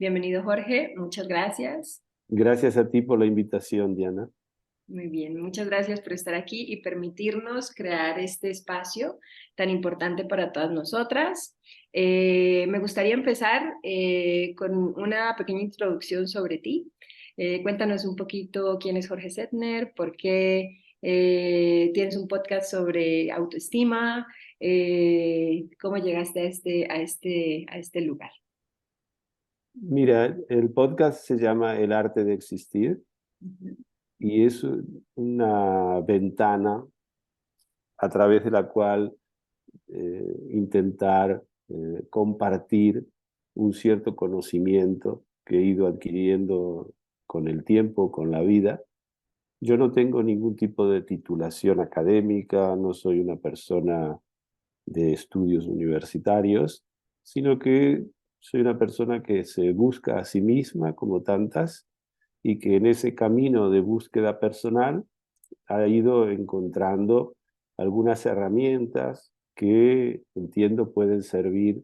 Bienvenido, Jorge. Muchas gracias. Gracias a ti por la invitación, Diana. Muy bien, muchas gracias por estar aquí y permitirnos crear este espacio tan importante para todas nosotras. Me gustaría empezar con una pequeña introducción sobre ti. Cuéntanos un poquito quién es Jorge Setner, por qué tienes un podcast sobre autoestima, cómo llegaste a este lugar. Mira, el podcast se llama El arte de existir Ujú. y es una ventana a través de la cual intentar compartir un cierto conocimiento que he ido adquiriendo con el tiempo, con la vida. Yo no tengo ningún tipo de titulación académica, no soy una persona de estudios universitarios, sino que soy una persona que se busca a sí misma como tantas y que en ese camino de búsqueda personal ha ido encontrando algunas herramientas que entiendo pueden servir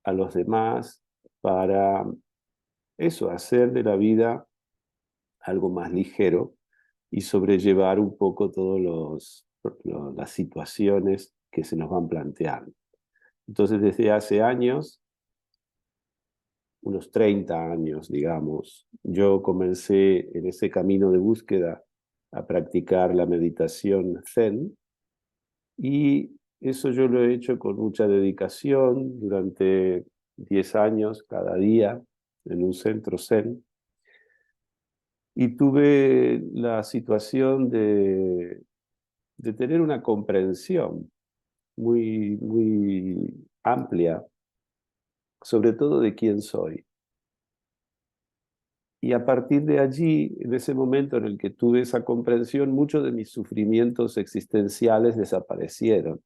a los demás para eso, hacer de la vida algo más ligero y sobrellevar un poco todas las situaciones que se nos van planteando. Entonces, desde hace años, unos 30 años, digamos, yo comencé en ese camino de búsqueda a practicar la meditación Zen y eso yo lo he hecho con mucha dedicación durante 10 años cada día en un centro Zen y tuve la situación de tener una comprensión muy amplia, sobre todo de quién soy. Y a partir de allí, en ese momento en el que tuve esa comprensión, muchos de mis sufrimientos existenciales desaparecieron.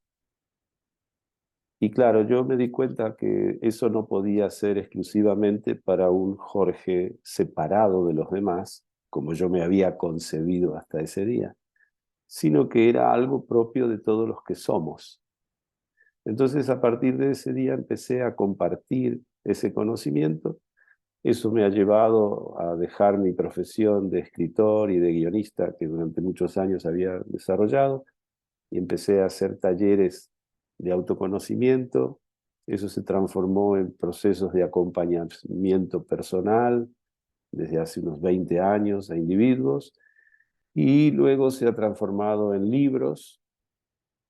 Y claro, yo me di cuenta que eso no podía ser exclusivamente para un Jorge separado de los demás, como yo me había concebido hasta ese día, sino que era algo propio de todos los que somos. Entonces, a partir de ese día empecé a compartir ese conocimiento. Eso me ha llevado a dejar mi profesión de escritor y de guionista que durante muchos años había desarrollado y empecé a hacer talleres de autoconocimiento. Eso se transformó en procesos de acompañamiento personal desde hace unos 20 años a individuos y luego se ha transformado en libros,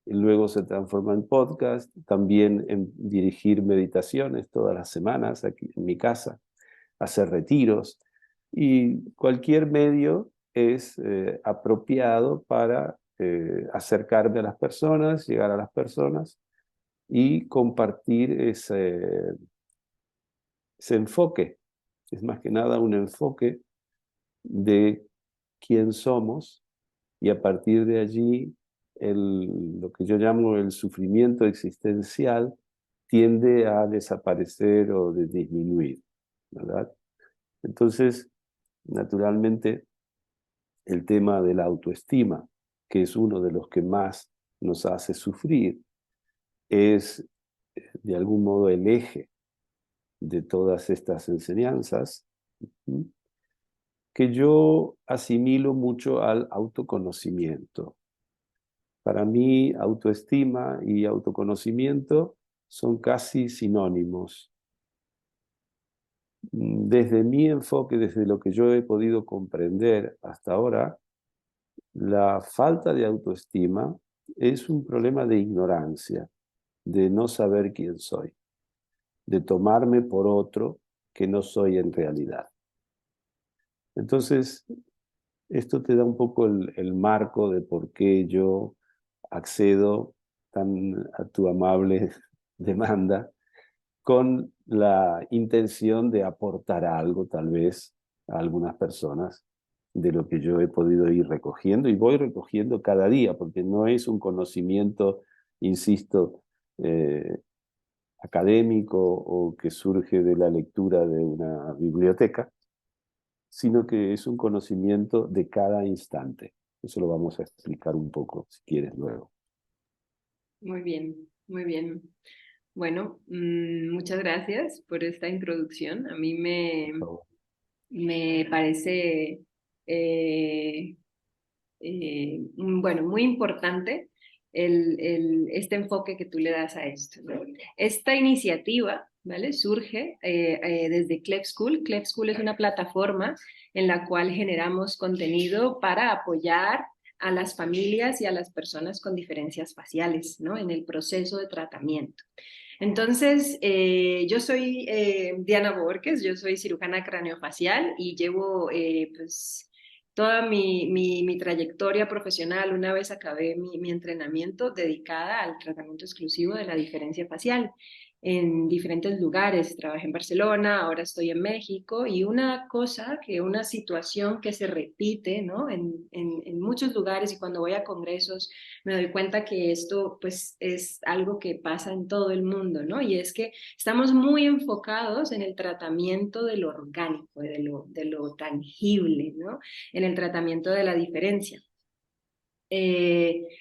y luego se transforma en podcast, también en dirigir meditaciones todas las semanas aquí en mi casa, hacer retiros y cualquier medio es apropiado para acercarme a las personas, llegar a las personas y compartir ese enfoque. Es más que nada un enfoque de quién somos y a partir de allí lo que yo llamo el sufrimiento existencial tiende a desaparecer o de disminuir, ¿verdad? Entonces, naturalmente, el tema de la autoestima, que es uno de los que más nos hace sufrir, es de algún modo el eje de todas estas enseñanzas, ¿sí? Que yo asimilo mucho al autoconocimiento. Para mí, autoestima y autoconocimiento son casi sinónimos. Desde mi enfoque, desde lo que yo he podido comprender hasta ahora, la falta de autoestima es un problema de ignorancia, de no saber quién soy, de tomarme por otro que no soy en realidad. Entonces, esto te da un poco el marco de por qué yo accedo a tu amable demanda con la intención de aportar algo, tal vez, a algunas personas de lo que yo he podido ir recogiendo y voy recogiendo cada día, porque no es un conocimiento, insisto, eh, académico o que surge de la lectura de una biblioteca, sino que es un conocimiento de cada instante. Eso lo vamos a explicar un poco, si quieres, luego. Muy bien, muy bien. Bueno, muchas gracias por esta introducción. A mí me parece, eh, bueno, muy importante este enfoque que tú le das a esto, ¿no? Esta iniciativa, ¿vale? Surge desde Clef School. Clef School es una plataforma en la cual generamos contenido para apoyar a las familias y a las personas con diferencias faciales, ¿no? En el proceso de tratamiento. Entonces, yo soy Diana Borges, yo soy cirujana craneofacial y llevo pues toda mi trayectoria profesional, una vez acabé mi entrenamiento, dedicada al tratamiento exclusivo de la diferencia facial en diferentes lugares. Trabajé en Barcelona, ahora estoy en México, y una situación que se repite, ¿no? En muchos lugares, y cuando voy a congresos me doy cuenta que esto pues es algo que pasa en todo el mundo, ¿no? Y es que estamos muy enfocados en el tratamiento de lo orgánico, de lo tangible, ¿no? En el tratamiento de la diferencia.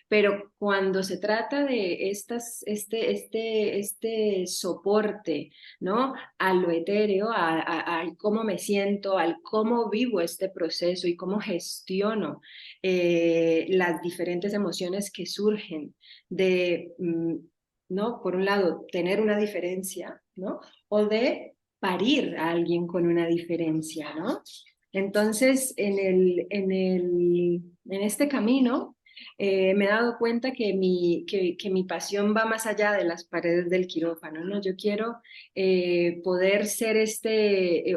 Pero cuando se trata de este soporte, ¿no? A lo etéreo, al cómo me siento, al cómo vivo este proceso y cómo gestiono las diferentes emociones que surgen de, ¿no? Por un lado, tener una diferencia, ¿no? O de parir a alguien con una diferencia, ¿no? Entonces, en este camino, me he dado cuenta que que mi pasión va más allá de las paredes del quirófano, ¿no? Yo quiero poder ser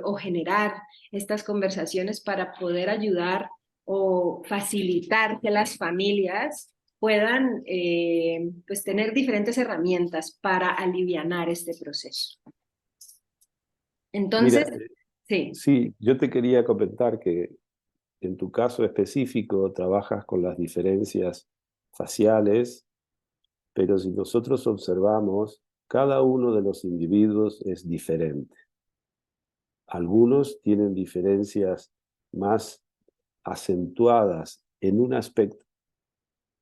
o generar estas conversaciones para poder ayudar o facilitar que las familias puedan pues tener diferentes herramientas para alivianar este proceso. Entonces, Mira, sí. sí, yo te quería comentar que en tu caso específico trabajas con las diferencias faciales, pero si nosotros observamos, cada uno de los individuos es diferente. Algunos tienen diferencias más acentuadas en un aspecto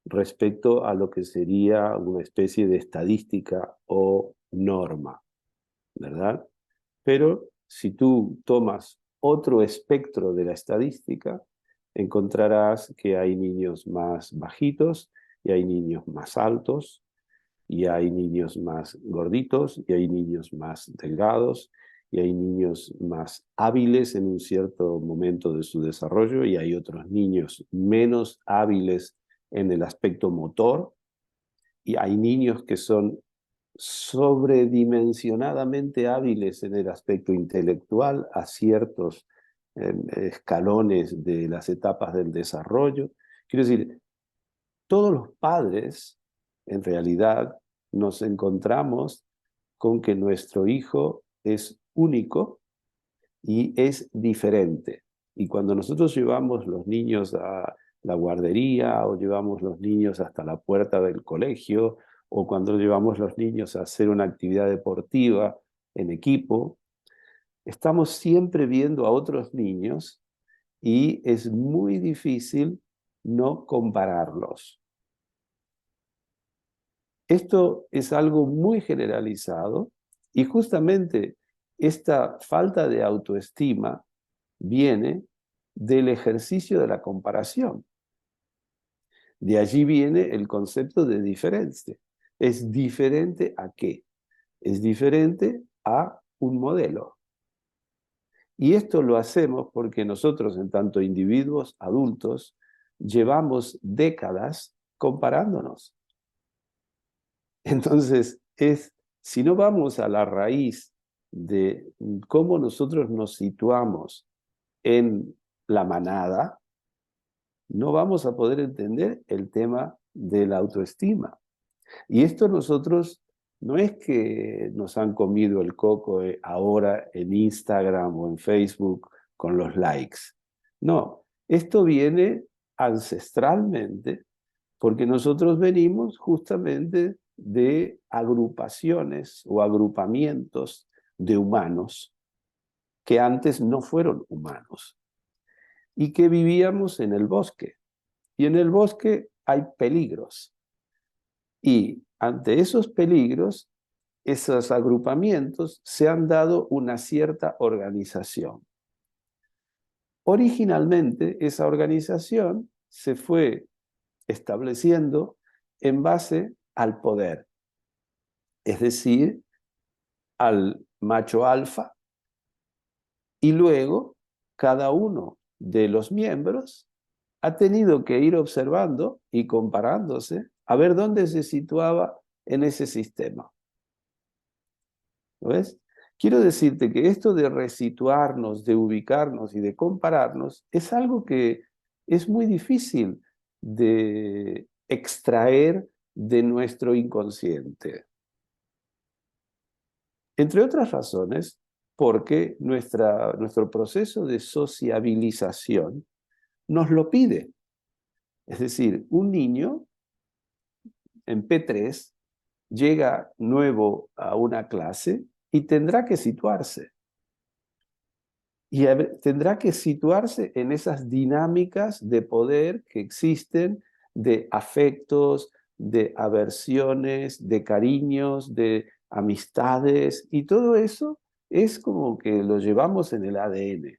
respecto a lo que sería una especie de estadística o norma, ¿verdad? Pero si tú tomas otro espectro de la estadística, encontrarás que hay niños más bajitos y hay niños más altos y hay niños más gorditos y hay niños más delgados y hay niños más hábiles en un cierto momento de su desarrollo y hay otros niños menos hábiles en el aspecto motor y hay niños que son sobredimensionadamente hábiles en el aspecto intelectual a ciertos escalones de las etapas del desarrollo. Quiero decir, todos los padres, en realidad, nos encontramos con que nuestro hijo es único y es diferente. Y cuando nosotros llevamos los niños a la guardería o llevamos los niños hasta la puerta del colegio o cuando llevamos los niños a hacer una actividad deportiva en equipo, estamos siempre viendo a otros niños y es muy difícil no compararlos. Esto es algo muy generalizado y justamente esta falta de autoestima viene del ejercicio de la comparación. De allí viene el concepto de diferencia. ¿Es diferente a qué? Es diferente a un modelo. Y esto lo hacemos porque nosotros, en tanto individuos adultos, llevamos décadas comparándonos. Entonces, si no vamos a la raíz de cómo nosotros nos situamos en la manada, no vamos a poder entender el tema de la autoestima. Y esto nosotros no es que nos han comido el coco ahora en Instagram o en Facebook con los likes. No, esto viene ancestralmente porque nosotros venimos justamente de agrupaciones o agrupamientos de humanos que antes no fueron humanos y que vivíamos en el bosque. Y en el bosque hay peligros. Y ante esos peligros esos agrupamientos se han dado una cierta organización. Originalmente, esa organización se fue estableciendo en base al poder, es decir, al macho alfa, y luego cada uno de los miembros ha tenido que ir observando y comparándose a ver dónde se situaba en ese sistema. ¿Lo ves? Quiero decirte que esto de resituarnos, de ubicarnos y de compararnos es algo que es muy difícil de extraer de nuestro inconsciente. Entre otras razones, porque nuestro proceso de sociabilización nos lo pide. Es decir, un niño en P3 llega nuevo a una clase y tendrá que situarse. Y tendrá que situarse en esas dinámicas de poder que existen, de afectos, de aversiones, de cariños, de amistades, y todo eso es como que lo llevamos en el ADN.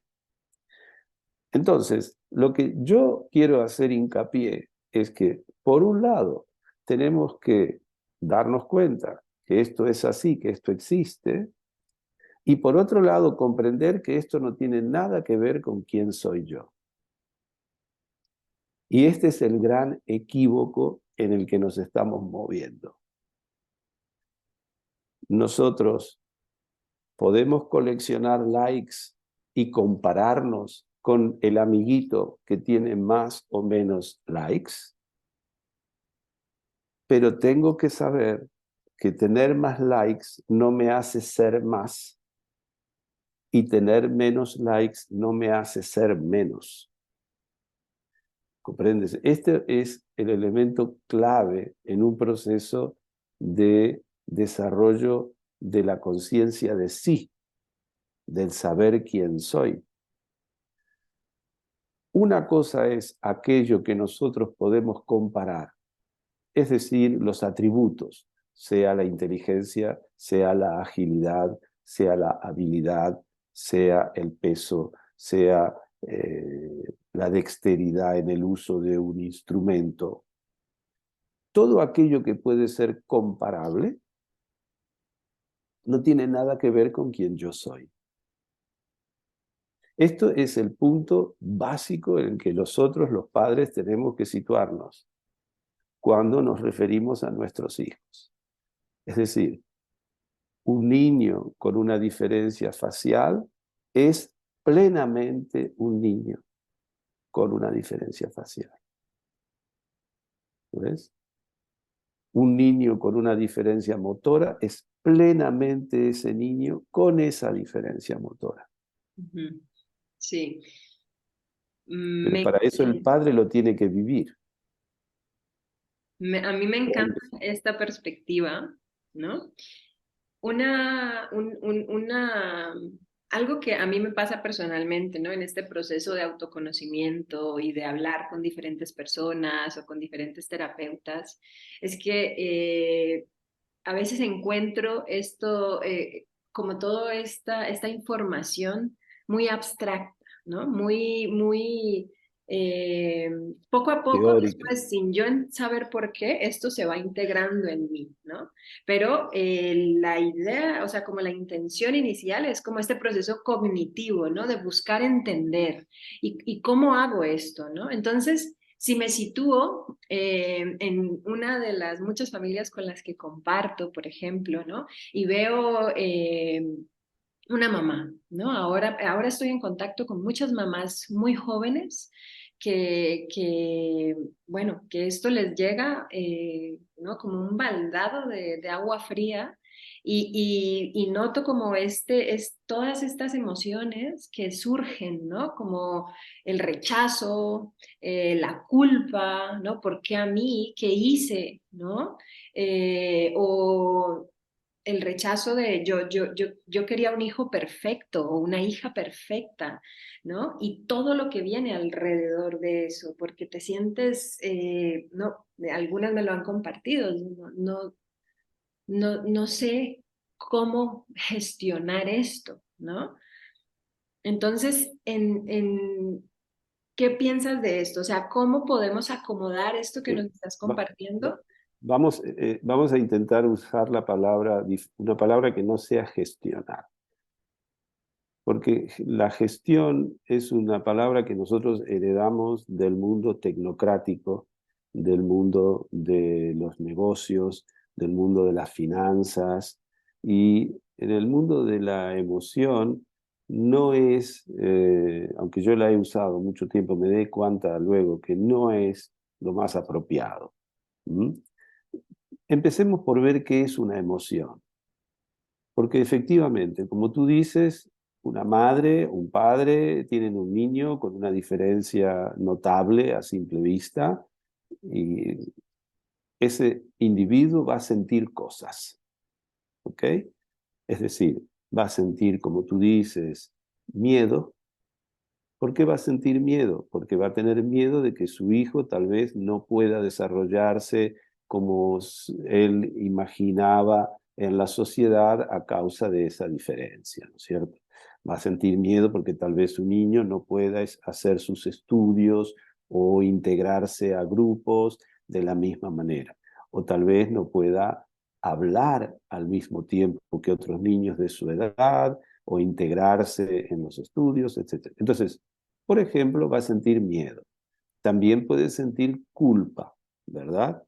Entonces, lo que yo quiero hacer hincapié es que, por un lado, tenemos que darnos cuenta que esto es así, que esto existe, y por otro lado, comprender que esto no tiene nada que ver con quién soy yo. Y este es el gran equívoco en el que nos estamos moviendo. Nosotros podemos coleccionar likes y compararnos con el amiguito que tiene más o menos likes, pero tengo que saber que tener más likes no me hace ser más y tener menos likes no me hace ser menos. ¿Comprendes? Este es el elemento clave en un proceso de desarrollo de la conciencia de sí, del saber quién soy. Una cosa es aquello que nosotros podemos comparar, es decir, los atributos, sea la inteligencia, sea la agilidad, sea la habilidad, sea el peso, sea la dexteridad en el uso de un instrumento. Todo aquello que puede ser comparable no tiene nada que ver con quien yo soy. Esto es el punto básico en el que nosotros, los padres, tenemos que situarnos cuando nos referimos a nuestros hijos. Es decir, un niño con una diferencia facial es plenamente un niño con una diferencia facial. ¿Ves? Un niño con una diferencia motora es plenamente ese niño con esa diferencia motora. Sí. Pero Me, para eso el padre lo tiene que vivir. a mí me encanta esta perspectiva, ¿no? Algo que a mí me pasa personalmente, ¿no? En este proceso de autoconocimiento y de hablar con diferentes personas o con diferentes terapeutas, es que a veces encuentro esto, como toda esta información muy abstracta, ¿no? Eh, Poco a poco, Teórica. después, sin yo saber por qué, esto se va integrando en mí, ¿no? Pero la idea, o sea, como la intención inicial es como este proceso cognitivo, ¿no? De buscar entender y cómo hago esto, ¿no? Entonces, si me sitúo en una de las muchas familias con las que comparto, por ejemplo, ¿no? Y veo una mamá, ¿no? Ahora estoy en contacto con muchas mamás muy jóvenes bueno, que esto les llega, ¿no? Como un baldado de agua fría y noto como todas estas emociones que surgen, ¿no? Como el rechazo, la culpa, ¿no? ¿Por qué a mí? ¿Qué hice? ¿No? O el rechazo de yo quería un hijo perfecto o una hija perfecta, ¿no? Y todo lo que viene alrededor de eso, porque te sientes, no, algunas me lo han compartido, no sé cómo gestionar esto, ¿no? Entonces, ¿qué piensas de esto? O sea, ¿cómo podemos acomodar esto que Eh, nos estás va- compartiendo? vamos a intentar usar la palabra, una palabra que no sea gestionar, porque la gestión es una palabra que nosotros heredamos del mundo tecnocrático, del mundo de los negocios, del mundo de las finanzas, y en el mundo de la emoción no es, aunque yo la he usado mucho tiempo, me di cuenta luego que no es lo más apropiado. ¿Mm? Empecemos por ver qué es una emoción. Porque efectivamente, como tú dices, una madre, un padre tienen un niño con una diferencia notable a simple vista y ese individuo va a sentir cosas, ¿ok? Es decir, va a sentir, como tú dices, miedo. ¿Por qué va a sentir miedo? Porque va a tener miedo de que su hijo tal vez no pueda desarrollarse como él imaginaba en la sociedad a causa de esa diferencia, ¿no es cierto? Va a sentir miedo porque tal vez su niño no pueda hacer sus estudios o integrarse a grupos de la misma manera. O tal vez no pueda hablar al mismo tiempo que otros niños de su edad o integrarse en los estudios, etc. Entonces, por ejemplo, va a sentir miedo. También puede sentir culpa, ¿verdad?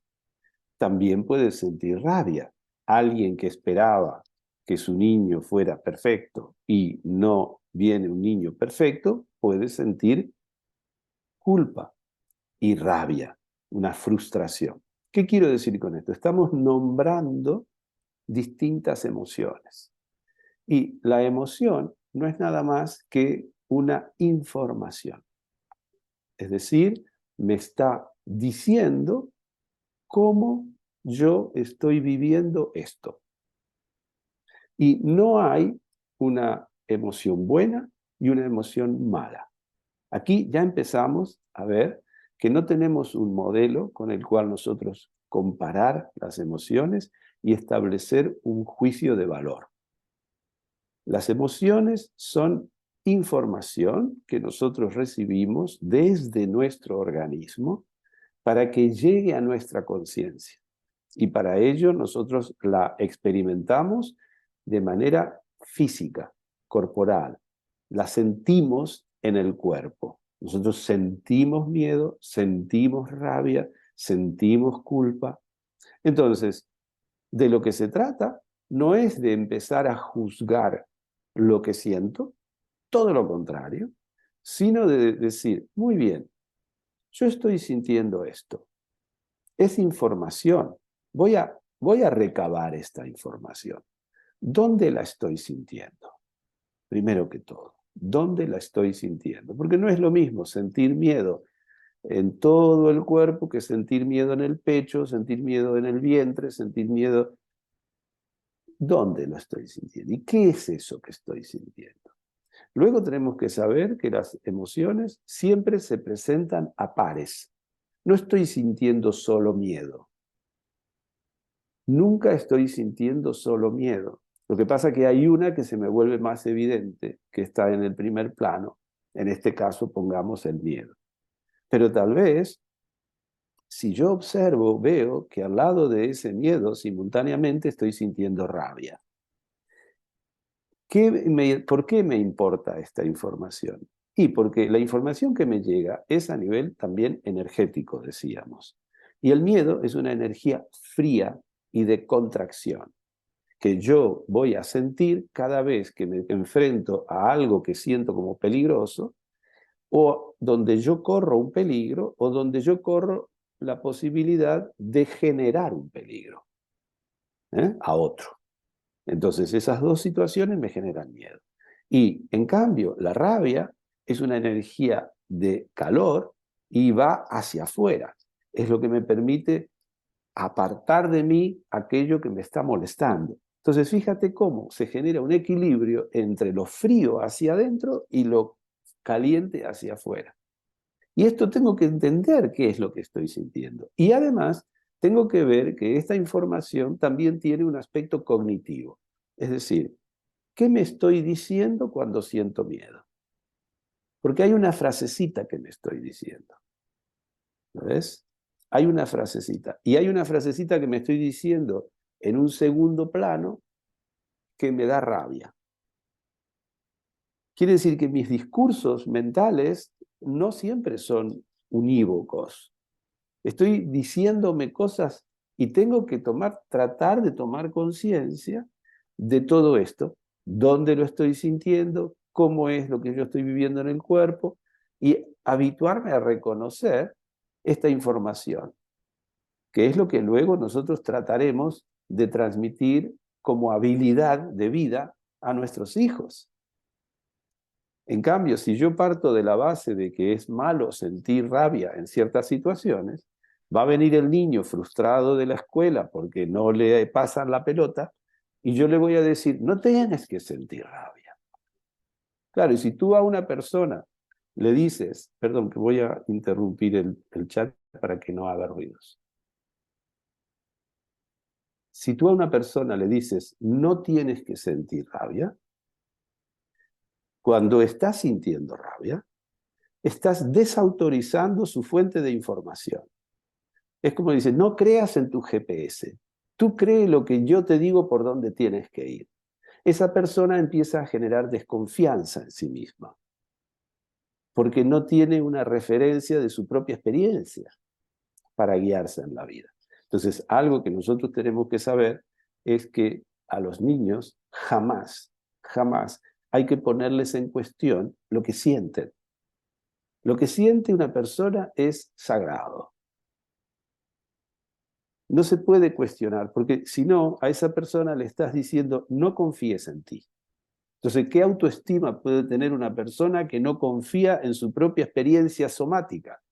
También puede sentir rabia. Alguien que esperaba que su niño fuera perfecto y no viene un niño perfecto, puede sentir culpa y rabia, una frustración. ¿Qué quiero decir con esto? Estamos nombrando distintas emociones. Y la emoción no es nada más que una información. Es decir, me está diciendo cómo yo estoy viviendo esto. Y no hay una emoción buena y una emoción mala. Aquí ya empezamos a ver que no tenemos un modelo con el cual nosotros comparar las emociones y establecer un juicio de valor. Las emociones son información que nosotros recibimos desde nuestro organismo para que llegue a nuestra conciencia. Y para ello nosotros la experimentamos de manera física, corporal. La sentimos en el cuerpo. Nosotros sentimos miedo, sentimos rabia, sentimos culpa. Entonces, de lo que se trata no es de empezar a juzgar lo que siento, todo lo contrario, sino de decir, muy bien, yo estoy sintiendo esto. Es información. Voy a recabar esta información. ¿Dónde la estoy sintiendo? Primero que todo, ¿dónde la estoy sintiendo? Porque no es lo mismo sentir miedo en todo el cuerpo que sentir miedo en el pecho, sentir miedo en el vientre, sentir miedo. ¿Dónde lo estoy sintiendo? ¿Y qué es eso que estoy sintiendo? Luego tenemos que saber que las emociones siempre se presentan a pares. No estoy sintiendo solo miedo. Nunca estoy sintiendo solo miedo. Lo que pasa es que hay una que se me vuelve más evidente, que está en el primer plano. En este caso, pongamos el miedo. Pero tal vez, si yo observo, veo que al lado de ese miedo, simultáneamente estoy sintiendo rabia. ¿Por qué me importa esta información? Y porque la información que me llega es a nivel también energético, decíamos. Y el miedo es una energía fría y de contracción, que yo voy a sentir cada vez que me enfrento a algo que siento como peligroso, o donde yo corro un peligro, o donde yo corro la posibilidad de generar un peligro, a otro. Entonces, esas dos situaciones me generan miedo. Y, en cambio, la rabia es una energía de calor y va hacia afuera. Es lo que me permite apartar de mí aquello que me está molestando. Entonces, fíjate cómo se genera un equilibrio entre lo frío hacia adentro y lo caliente hacia afuera. Y esto tengo que entender qué es lo que estoy sintiendo. Y además, tengo que ver que esta información también tiene un aspecto cognitivo. Es decir, ¿qué me estoy diciendo cuando siento miedo? Porque hay una frasecita que me estoy diciendo. ¿Lo ves? Hay una frasecita. Y hay una frasecita que me estoy diciendo en un segundo plano que me da rabia. Quiere decir que mis discursos mentales no siempre son unívocos. Estoy diciéndome cosas y tengo que tratar de tomar conciencia de todo esto, dónde lo estoy sintiendo, cómo es lo que yo estoy viviendo en el cuerpo y habituarme a reconocer esta información, que es lo que luego nosotros trataremos de transmitir como habilidad de vida a nuestros hijos. En cambio, si yo parto de la base de que es malo sentir rabia en ciertas situaciones, va a venir el niño frustrado de la escuela porque no le pasan la pelota y yo le voy a decir, no tienes que sentir rabia. Claro, y si tú a una persona le dices, perdón, que voy a interrumpir el chat para que no haga ruidos. Si tú a una persona le dices, no tienes que sentir rabia, cuando estás sintiendo rabia, estás desautorizando su fuente de información. Es como dice, no creas en tu GPS. Tú cree lo que yo te digo por dónde tienes que ir. Esa persona empieza a generar desconfianza en sí misma, porque no tiene una referencia de su propia experiencia para guiarse en la vida. Entonces, algo que nosotros tenemos que saber es que a los niños jamás, jamás hay que ponerles en cuestión lo que sienten. Lo que siente una persona es sagrado. No se puede cuestionar, porque si no, a esa persona le estás diciendo, no confíes en ti. Entonces, ¿qué autoestima puede tener una persona que no confía en su propia experiencia somática?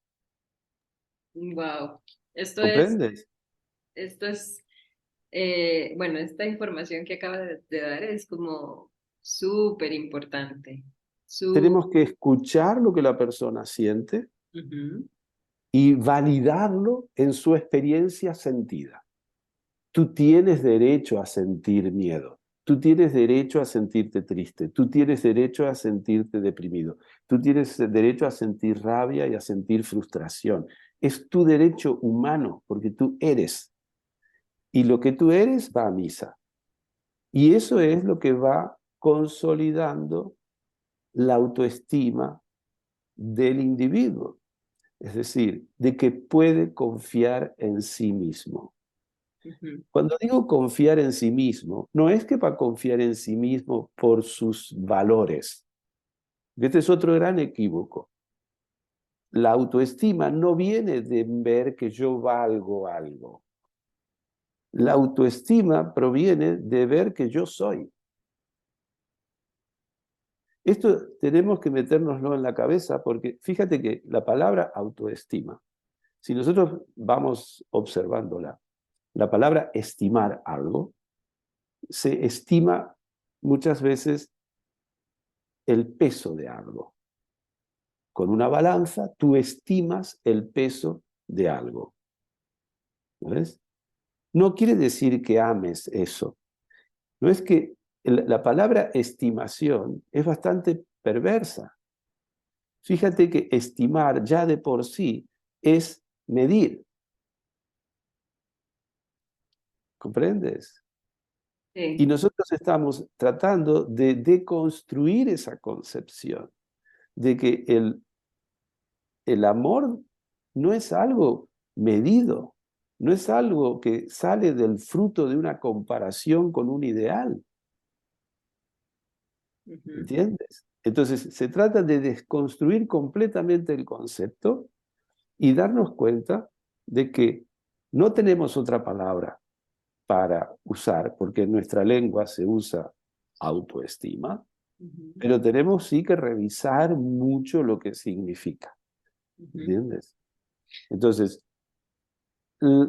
Wow, ¿Comprendes? esto es, bueno, esta información que acaba de dar es como súper importante. Su, Tenemos que escuchar lo que la persona siente Ujú. y validarlo en su experiencia sentida. Tú tienes derecho a sentir miedo. Tú tienes derecho a sentirte triste. Tú tienes derecho a sentirte deprimido. Tú tienes derecho a sentir rabia y a sentir frustración. Es tu derecho humano porque tú eres. Y lo que tú eres va a misa. Y eso es lo que va consolidando la autoestima del individuo. Es decir, de que puede confiar en sí mismo. Ujú. Cuando digo confiar en sí mismo, no es que va a confiar en sí mismo por sus valores. Este es otro gran equívoco. La autoestima no viene de ver que yo valgo algo. La autoestima proviene de ver que yo soy. Esto tenemos que metérnoslo en la cabeza porque fíjate que la palabra autoestima, si nosotros vamos observándola, la palabra estimar algo, se estima muchas veces el peso de algo. Con una balanza tú estimas el peso de algo. ¿Ves? No quiere decir que ames eso. No es que la palabra estimación es bastante perversa. Fíjate que estimar ya de por sí es medir. ¿Comprendes? Y Sí. nosotros estamos tratando de deconstruir esa concepción de que el amor no es algo medido, no es algo que sale del fruto de una comparación con un ideal, Ujú. ¿entiendes? Entonces, se trata de desconstruir completamente el concepto y darnos cuenta de que no tenemos otra palabra para usar, porque en nuestra lengua se usa autoestima, Ujú. pero tenemos sí que revisar mucho lo que significa, Ujú. ¿entiendes? Entonces,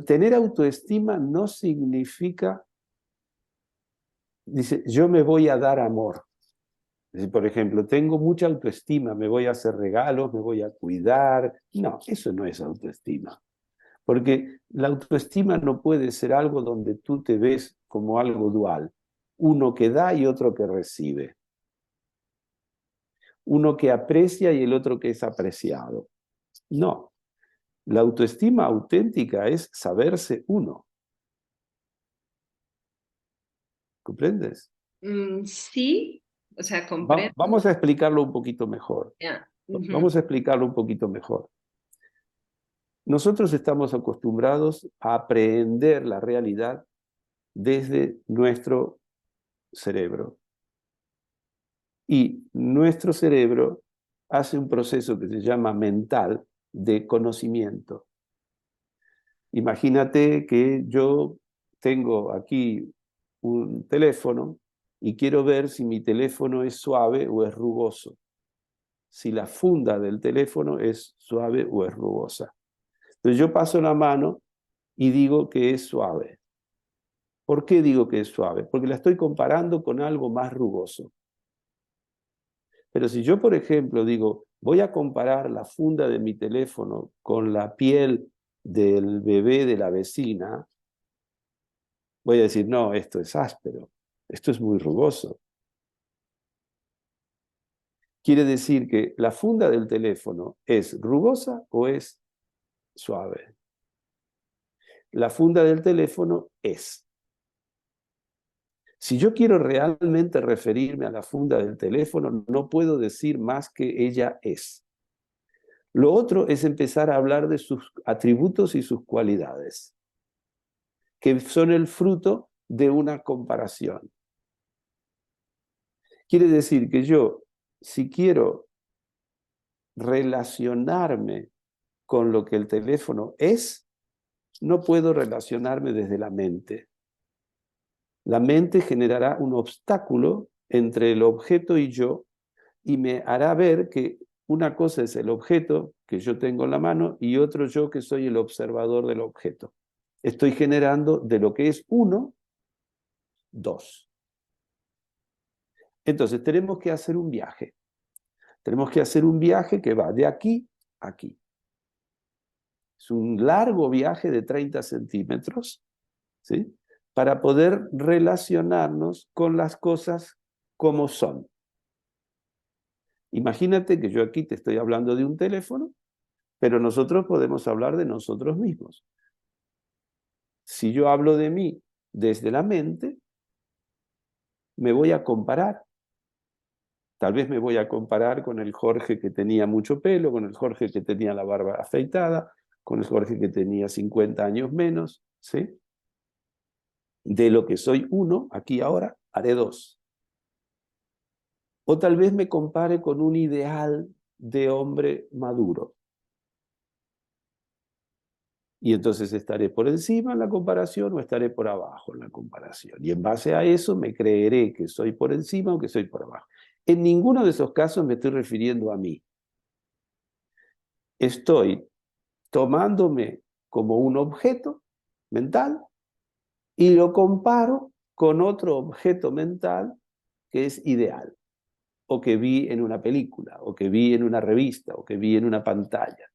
tener autoestima no significa, dice, yo me voy a dar amor. Es decir, por ejemplo, tengo mucha autoestima, me voy a hacer regalos, me voy a cuidar. No, eso no es autoestima. Porque la autoestima no puede ser algo donde tú te ves como algo dual. uno que da y otro que recibe, uno que aprecia y el otro que es apreciado. No, la autoestima auténtica es saberse uno. ¿Comprendes? Sí, o sea, comprendo. Vamos a explicarlo un poquito mejor. Ya. Vamos a explicarlo un poquito mejor. Nosotros estamos acostumbrados a aprehender la realidad desde nuestro cerebro. Y nuestro cerebro hace un proceso que se llama mental de conocimiento. Imagínate que yo tengo aquí un teléfono y quiero ver si mi teléfono es suave o es rugoso, si la funda del teléfono es suave o es rugosa. Entonces yo paso la mano y digo que es suave. ¿Por qué digo que es suave? Porque la estoy comparando con algo más rugoso. Pero si yo, por ejemplo, digo, voy a comparar la funda de mi teléfono con la piel del bebé de la vecina, voy a decir, no, esto es áspero, esto es muy rugoso. Quiere decir que la funda del teléfono es rugosa o es suave. La funda del teléfono es. Si yo quiero realmente referirme a la funda del teléfono, no puedo decir más que ella es. Lo otro es empezar a hablar de sus atributos y sus cualidades, que son el fruto de una comparación. Quiere decir que yo, si quiero relacionarme con lo que el teléfono es, no puedo relacionarme desde la mente. La mente generará un obstáculo entre el objeto y yo y me hará ver que una cosa es el objeto que yo tengo en la mano y otro yo que soy el observador del objeto. Estoy generando de lo que es uno, dos. Entonces tenemos que hacer un viaje. Tenemos que hacer un viaje que va de aquí a aquí. Es un largo viaje de 30 centímetros, ¿sí? Para poder relacionarnos con las cosas como son. Imagínate que yo aquí te estoy hablando de un teléfono, pero nosotros podemos hablar de nosotros mismos. Si yo hablo de mí desde la mente, me voy a comparar. Tal vez me voy a comparar con el Jorge que tenía mucho pelo, con el Jorge que tenía la barba afeitada, con el Jorge que tenía 50 años menos, ¿sí? De lo que soy uno, aquí ahora, haré dos. O tal vez me compare con un ideal de hombre maduro. Y entonces estaré por encima en la comparación o estaré por abajo en la comparación. Y en base a eso me creeré que soy por encima o que soy por abajo. En ninguno de esos casos me estoy refiriendo a mí. Estoy tomándome como un objeto mental y lo comparo con otro objeto mental que es ideal, o que vi en una película, o que vi en una revista, o que vi en una pantalla.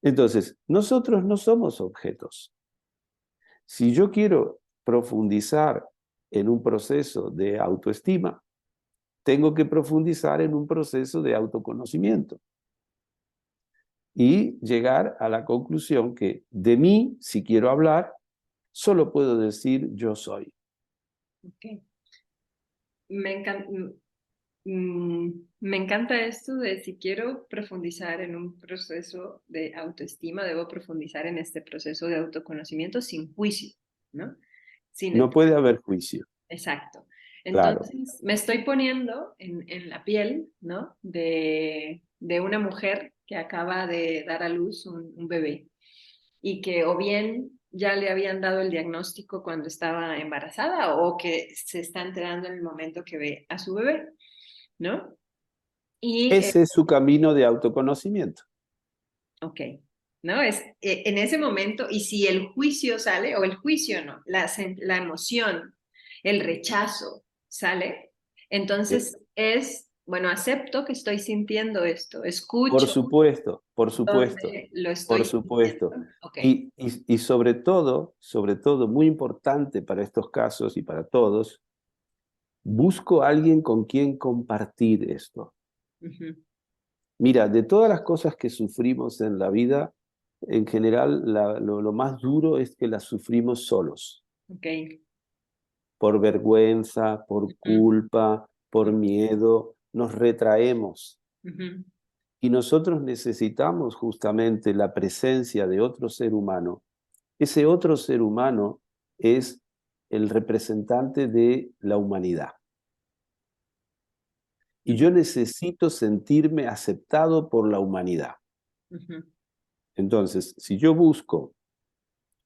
Entonces, nosotros no somos objetos. Si yo quiero profundizar en un proceso de autoestima, tengo que profundizar en un proceso de autoconocimiento y llegar a la conclusión que de mí, si quiero hablar, solo puedo decir yo soy. Ok. Me encanta, me encanta esto de si quiero profundizar en un proceso de autoestima, debo profundizar en este proceso de autoconocimiento sin juicio, ¿no? Sin, No puede haber juicio, exacto. claro. Entonces, me estoy poniendo en la piel, ¿no? De una mujer que acaba de dar a luz un bebé y que o bien ya le habían dado el diagnóstico cuando estaba embarazada o que se está enterando en el momento que ve a su bebé, ¿no? Y, Ese es su camino de autoconocimiento. ok, ¿no? Es en ese momento, y si el juicio sale, o el juicio no, la emoción, el rechazo sale, ¿Sí? entonces es bueno, acepto que estoy sintiendo esto, Por escucho supuesto, por supuesto, dónde lo por estoy supuesto. sintiendo. Ok. Y sobre todo, muy importante para estos casos y para todos, busco a alguien con quien compartir esto. Ujú. Mira, de todas las cosas que sufrimos en la vida, en general lo más duro es que las sufrimos solos, Ok. por vergüenza, por Ujú. culpa, por miedo, nos retraemos. Ujú. Y nosotros necesitamos justamente la presencia de otro ser humano. Ese otro ser humano es el representante de la humanidad. Y yo Ujú. necesito sentirme aceptado por la humanidad. Ujú. Entonces, si yo busco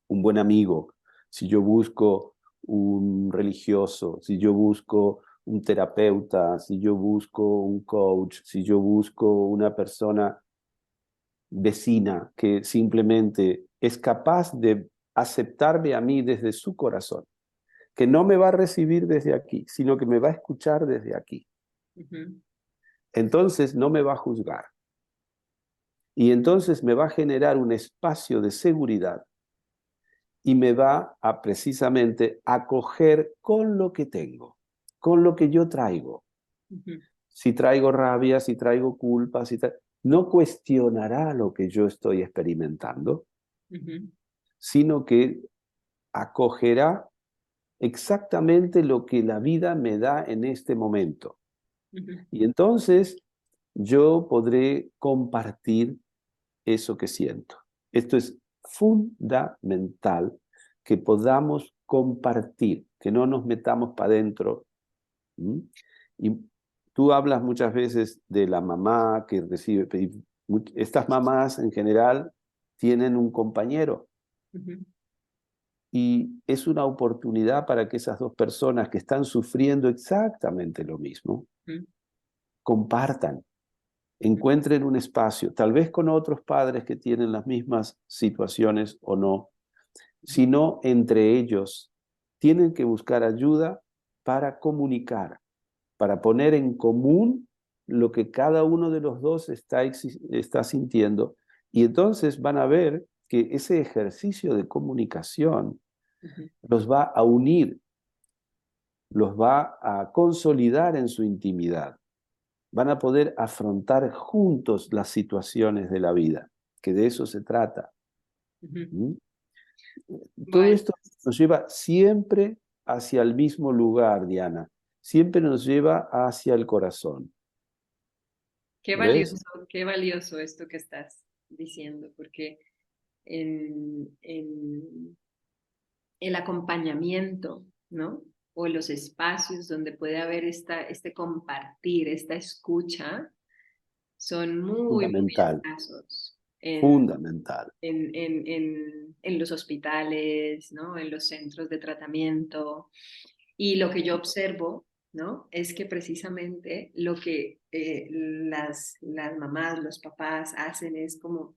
un buen amigo, si yo busco un religioso, si yo busco un terapeuta, si yo busco un coach, si yo busco una persona vecina que simplemente es capaz de aceptarme a mí desde su corazón, que no me va a recibir desde aquí, sino que me va a escuchar desde aquí. Ujú. Entonces no me va a juzgar. Y entonces me va a generar un espacio de seguridad y me va a precisamente acoger con lo que tengo, con lo que yo traigo. Ujú. Si traigo rabia, si traigo culpa, no cuestionará lo que yo estoy experimentando, Ujú. sino que acogerá exactamente lo que la vida me da en este momento. Ujú. Y entonces yo podré compartir eso que siento. Esto es fundamental, que podamos compartir, que no nos metamos para adentro. ¿Mm? Y tú hablas muchas veces de la mamá que recibe, estas mamás en general tienen un compañero Ujú. y es una oportunidad para que esas dos personas que están sufriendo exactamente lo mismo, Ujú. compartan, Ujú. encuentren un espacio, tal vez con otros padres que tienen las mismas situaciones o no, sino entre ellos tienen que buscar ayuda para comunicar, para poner en común lo que cada uno de los dos está sintiendo. Y entonces van a ver que ese ejercicio de comunicación Ujú. los va a unir, los va a consolidar en su intimidad. Van a poder afrontar juntos las situaciones de la vida, que de eso se trata. Ujú. ¿Mm? Todo Bueno, esto nos lleva siempre hacia el mismo lugar, Diana. Siempre nos lleva hacia el corazón. ¿Ves? qué valioso esto que estás diciendo, porque en el acompañamiento, ¿no? O los espacios donde puede haber este compartir, esta escucha, son muy, muy Fundamental, escasos fundamental. en los hospitales, ¿no? En los centros de tratamiento. Y lo que yo observo, ¿no? Es que precisamente lo que las mamás, los papás hacen es como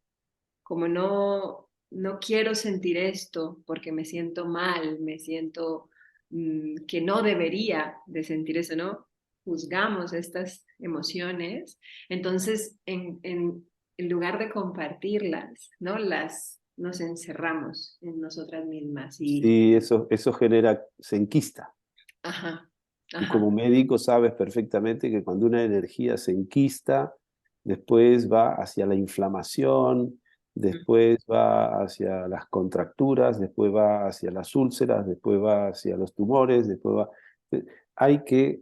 no quiero sentir esto porque me siento mal, me siento que no debería de sentir eso, ¿no? Juzgamos estas emociones, entonces en lugar de compartirlas, ¿no? Nos encerramos en nosotras mismas y, Sí, eso genera, se enquista. ajá, Tú ajá. como médico sabes perfectamente que cuando una energía se enquista, después va hacia la inflamación, después va hacia las contracturas, después va hacia las úlceras, después va hacia los tumores, después va... Hay que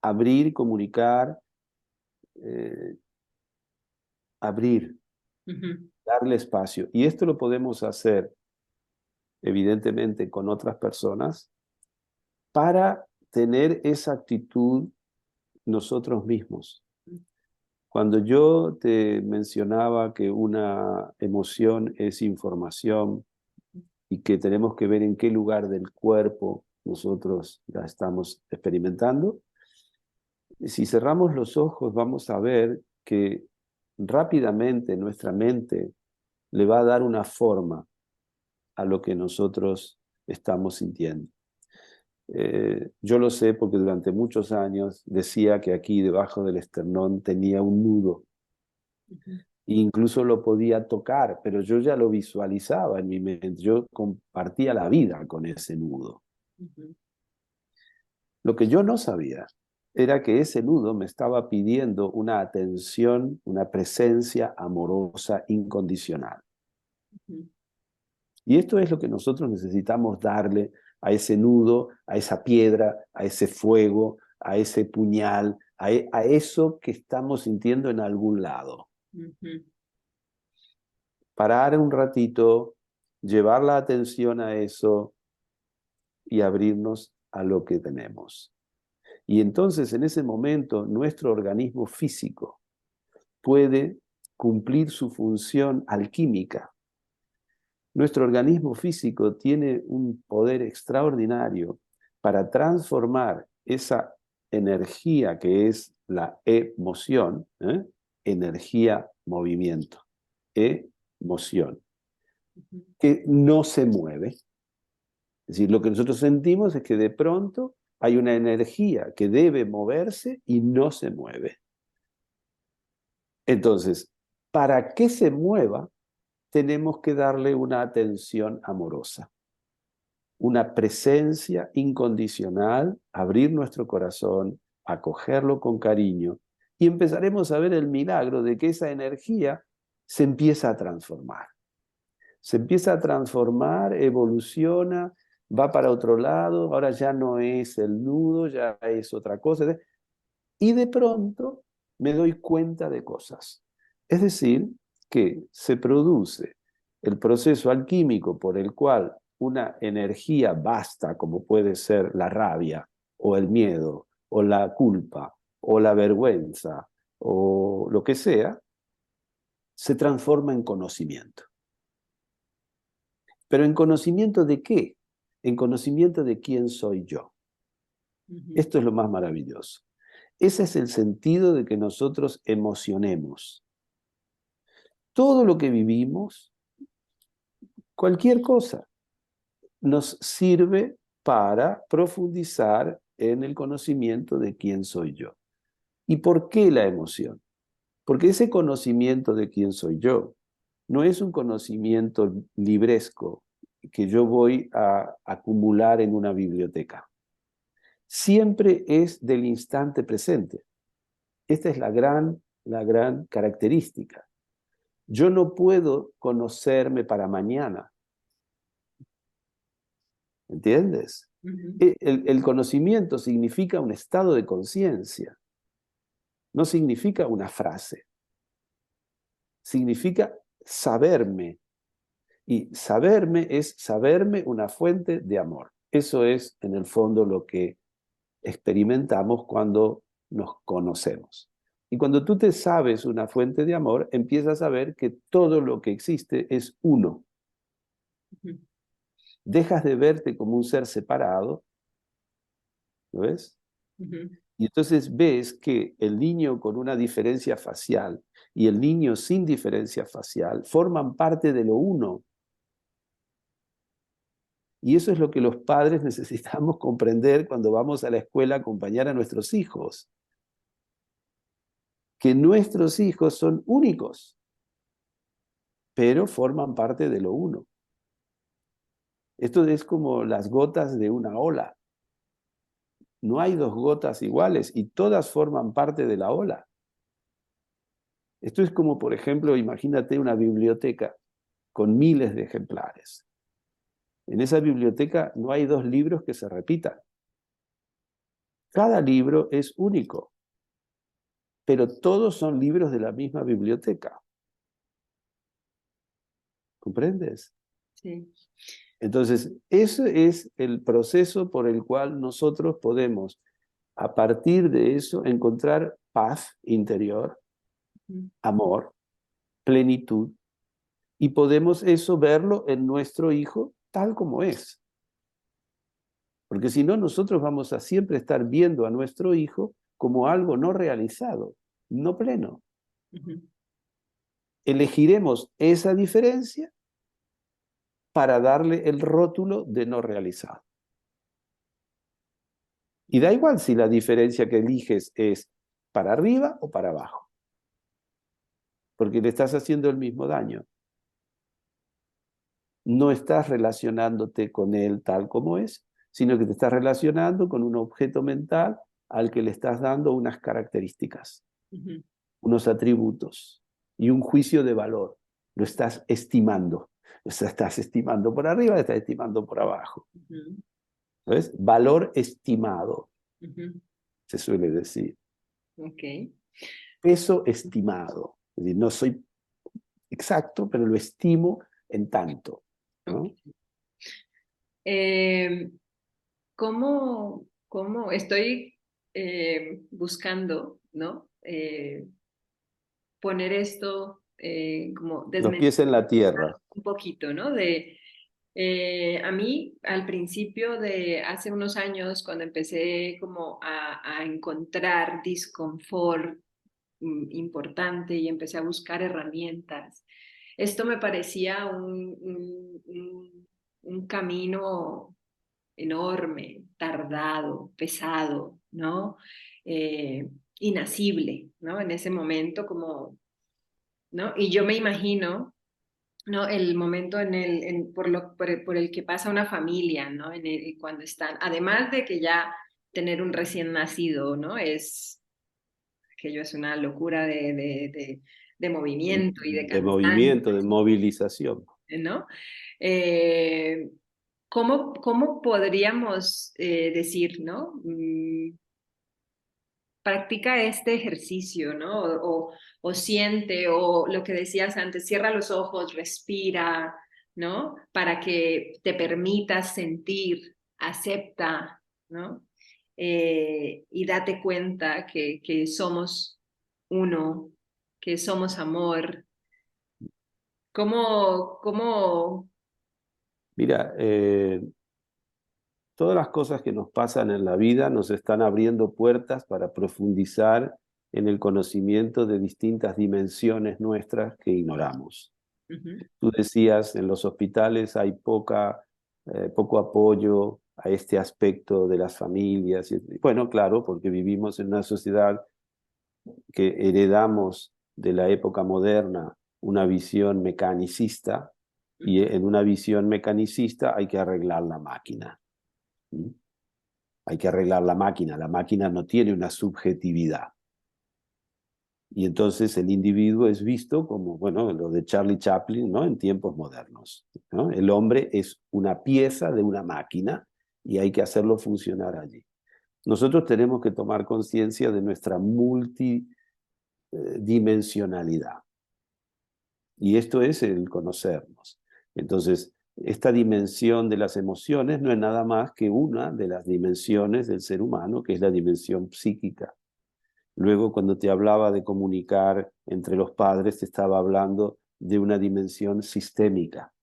abrir, comunicar, eh, abrir, Ujú. darle espacio. Y esto lo podemos hacer, evidentemente, con otras personas para tener esa actitud nosotros mismos. Cuando yo te mencionaba que una emoción es información y que tenemos que ver en qué lugar del cuerpo nosotros la estamos experimentando, si cerramos los ojos vamos a ver que rápidamente nuestra mente le va a dar una forma a lo que nosotros estamos sintiendo. Yo lo sé porque durante muchos años decía que aquí debajo del esternón tenía un nudo. Ujú, E incluso lo podía tocar, pero yo ya lo visualizaba en mi mente. Yo compartía la vida con ese nudo. ujú, Lo que yo no sabía era que ese nudo me estaba pidiendo una atención, una presencia amorosa incondicional. ujú, Y esto es lo que nosotros necesitamos darle a ese nudo, a esa piedra, a ese fuego, a ese puñal, a eso que estamos sintiendo en algún lado. ujú, Parar un ratito, llevar la atención a eso y abrirnos a lo que tenemos. Y entonces en ese momento nuestro organismo físico puede cumplir su función alquímica. Nuestro organismo físico tiene un poder extraordinario para transformar esa energía que es la emoción, energía, movimiento, emoción, ujú. que no se mueve. Es decir, lo que nosotros sentimos es que de pronto hay una energía que debe moverse y no se mueve. Entonces, para que se mueva, tenemos que darle una atención amorosa, una presencia incondicional, abrir nuestro corazón, acogerlo con cariño y empezaremos a ver el milagro de que esa energía se empieza a transformar. Se empieza a transformar, evoluciona, va para otro lado, ahora ya no es el nudo, ya es otra cosa. Y de pronto me doy cuenta de cosas. Es decir, que se produce el proceso alquímico por el cual una energía vasta, como puede ser la rabia, o el miedo, o la culpa, o la vergüenza, o lo que sea, se transforma en conocimiento. ¿Pero en conocimiento de qué? En conocimiento de quién soy yo. Ujú, Esto es lo más maravilloso. Ese es el sentido de que nosotros emocionemos. Todo lo que vivimos, cualquier cosa, nos sirve para profundizar en el conocimiento de quién soy yo. ¿Y por qué la emoción? Porque ese conocimiento de quién soy yo no es un conocimiento libresco que yo voy a acumular en una biblioteca. Siempre es del instante presente. Esta es la gran característica. Yo no puedo conocerme para mañana, ¿entiendes? ujú, El conocimiento significa un estado de conciencia, no significa una frase, significa saberme. Y saberme es saberme una fuente de amor. Eso es, en el fondo, lo que experimentamos cuando nos conocemos. Y cuando tú te sabes una fuente de amor, empiezas a ver que todo lo que existe es uno. ujú, Dejas de verte como un ser separado, ¿lo ves? ujú, Y entonces ves que el niño con una diferencia facial y el niño sin diferencia facial forman parte de lo uno. Y eso es lo que los padres necesitamos comprender cuando vamos a la escuela a acompañar a nuestros hijos. Que nuestros hijos son únicos, pero forman parte de lo uno. Esto es como las gotas de una ola. No hay dos gotas iguales y todas forman parte de la ola. Esto es como, por ejemplo, imagínate una biblioteca con miles de ejemplares. En esa biblioteca no hay dos libros que se repitan. Cada libro es único, pero todos son libros de la misma biblioteca. ¿Comprendes? sí. Entonces, ese es el proceso por el cual nosotros podemos, a partir de eso, encontrar paz interior, Ujú, amor, plenitud, y podemos eso verlo en nuestro hijo tal como es. Porque si no, nosotros vamos a siempre estar viendo a nuestro hijo como algo no realizado, no pleno. ujú. Elegiremos esa diferencia para darle el rótulo de no realizado. Y da igual si la diferencia que eliges es para arriba o para abajo, porque le estás haciendo el mismo daño. No estás relacionándote con él tal como es, sino que te estás relacionando con un objeto mental al que le estás dando unas características, Ujú, unos atributos y un juicio de valor. Lo estás estimando. Lo estás estimando por arriba, lo estás estimando por abajo. ujú, ¿Ves? Valor estimado, ujú. se suele decir. Ok. Peso estimado. Es decir, no soy exacto, pero lo estimo en tanto, Ok. ¿no? Eh, cómo estoy buscando, ¿no? Poner esto como Los pies en la tierra. un poquito, ¿no? A mí, al principio de hace unos años, cuando empecé como a encontrar disconfort importante y empecé a buscar herramientas, esto me parecía un camino enorme, tardado, pesado, ¿no? Eh, Inasible, ¿no? En ese momento como, ¿no? Y yo me imagino, ¿no? El momento por el que pasa una familia, ¿no? Cuando están, además de que ya tener un recién nacido, ¿no? Aquello es una locura de movimiento y de De cansancio, movimiento, de movilización. ¿no? Eh, ¿Cómo podríamos decir, ¿no? Practica este ejercicio, ¿no? O siente, o lo que decías antes, cierra los ojos, respira, ¿no? Para que te permitas sentir, acepta, ¿no? Y date cuenta que somos uno, que somos amor. ¿Cómo? Mira, todas las cosas que nos pasan en la vida nos están abriendo puertas para profundizar en el conocimiento de distintas dimensiones nuestras que ignoramos. Ujú, Tú decías, en los hospitales hay poco apoyo a este aspecto de las familias. Bueno, claro, porque vivimos en una sociedad que heredamos de la época moderna una visión mecanicista, y ujú, en una visión mecanicista hay que arreglar la máquina. ¿Mm? Hay que arreglar la máquina no tiene una subjetividad. Y entonces el individuo es visto como, bueno, lo de Charlie Chaplin, ¿no? En tiempos modernos, ¿no? El hombre es una pieza de una máquina y hay que hacerlo funcionar allí. Nosotros tenemos que tomar conciencia de nuestra multidimensionalidad. Y esto es el conocernos. Entonces, esta dimensión de las emociones no es nada más que una de las dimensiones del ser humano, que es la dimensión psíquica. Luego, cuando te hablaba de comunicar entre los padres, te estaba hablando de una dimensión sistémica.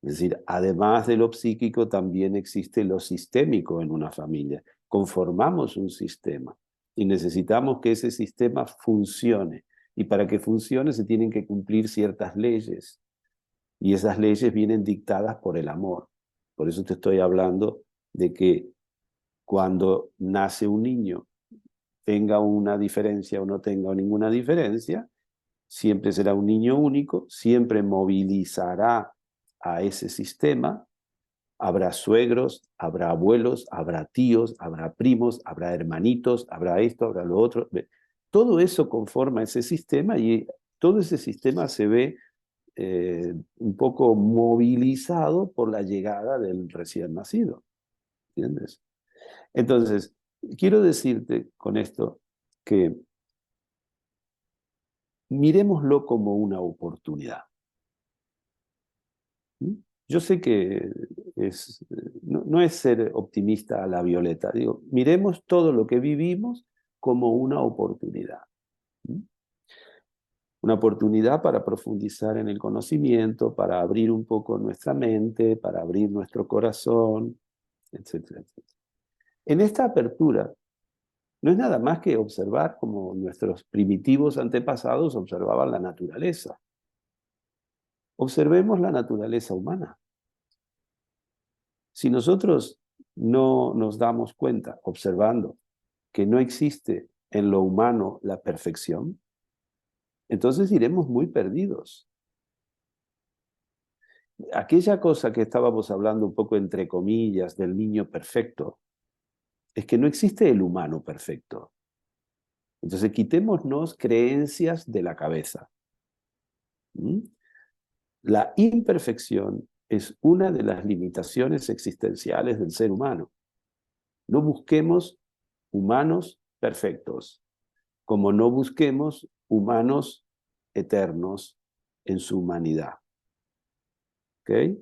Es decir, además de lo psíquico, también existe lo sistémico en una familia. Conformamos un sistema y necesitamos que ese sistema funcione. Y para que funcione se tienen que cumplir ciertas leyes. Y esas leyes vienen dictadas por el amor. Por eso te estoy hablando de que cuando nace un niño, tenga una diferencia o no tenga ninguna diferencia, siempre será un niño único, siempre movilizará a ese sistema. Habrá suegros, habrá abuelos, habrá tíos, habrá primos, habrá hermanitos, habrá esto, habrá lo otro. Todo eso conforma ese sistema y todo ese sistema se ve un poco movilizado por la llegada del recién nacido. ¿Entiendes? Entonces, quiero decirte con esto que miremoslo como una oportunidad. ¿Mm? Yo sé que no es ser optimista a la violeta. Digo, miremos todo lo que vivimos como una oportunidad. ¿Mm? Una oportunidad para profundizar en el conocimiento, para abrir un poco nuestra mente, para abrir nuestro corazón, etcétera, etcétera. En esta apertura no es nada más que observar como nuestros primitivos antepasados observaban la naturaleza. Observemos la naturaleza humana. Si nosotros no nos damos cuenta, observando que no existe en lo humano la perfección, entonces iremos muy perdidos. Aquella cosa que estábamos hablando un poco entre comillas del niño perfecto, es que no existe el humano perfecto. Entonces quitémonos creencias de la cabeza. ¿Mm? La imperfección es una de las limitaciones existenciales del ser humano. No busquemos humanos perfectos, como no busquemos humanos eternos en su humanidad. ¿Ok?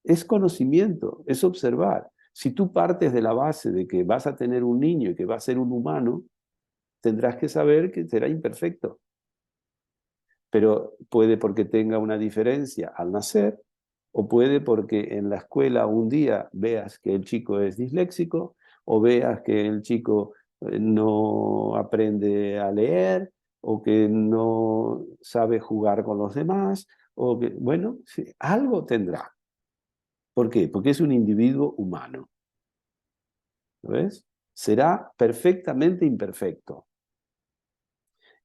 Es conocimiento, es observar. Si tú partes de la base de que vas a tener un niño y que va a ser un humano, tendrás que saber que será imperfecto. Pero puede porque tenga una diferencia al nacer, o puede porque en la escuela un día veas que el chico es disléxico, o veas que el chico no aprende a leer, o que no sabe jugar con los demás, o que, bueno, sí, algo tendrá. ¿Por qué? Porque es un individuo humano. ¿Lo ves? Será perfectamente imperfecto.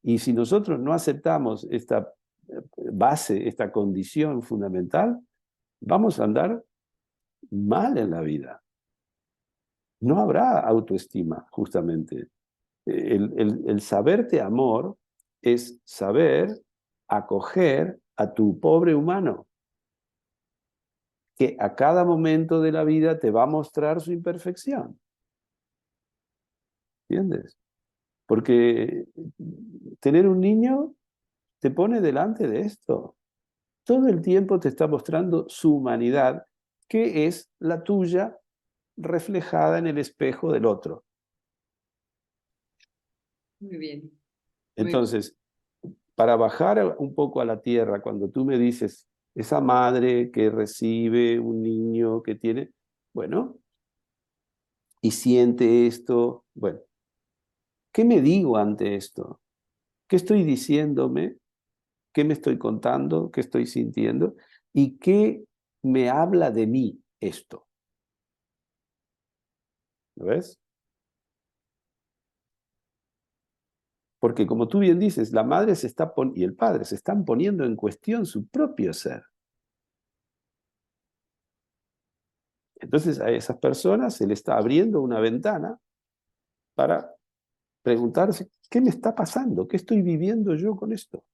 Y si nosotros no aceptamos esta base, esta condición fundamental, vamos a andar mal en la vida. No habrá autoestima, justamente. El saberte amor es saber acoger a tu pobre humano, que a cada momento de la vida te va a mostrar su imperfección. ¿Entiendes? Porque tener un niño te pone delante de esto. Todo el tiempo te está mostrando su humanidad, que es la tuya reflejada en el espejo del otro. Muy bien, muy bien. Entonces, para bajar un poco a la tierra, cuando tú me dices, esa madre que recibe un niño que tiene, bueno, y siente esto, bueno, ¿qué me digo ante esto? ¿Qué estoy diciéndome? ¿Qué me estoy contando? ¿Qué estoy sintiendo? ¿Y qué me habla de mí esto? ¿Lo ves? Porque como tú bien dices, la madre y el padre se están poniendo en cuestión su propio ser. Entonces a esas personas se le está abriendo una ventana para preguntarse, ¿qué me está pasando? ¿Qué estoy viviendo yo con esto?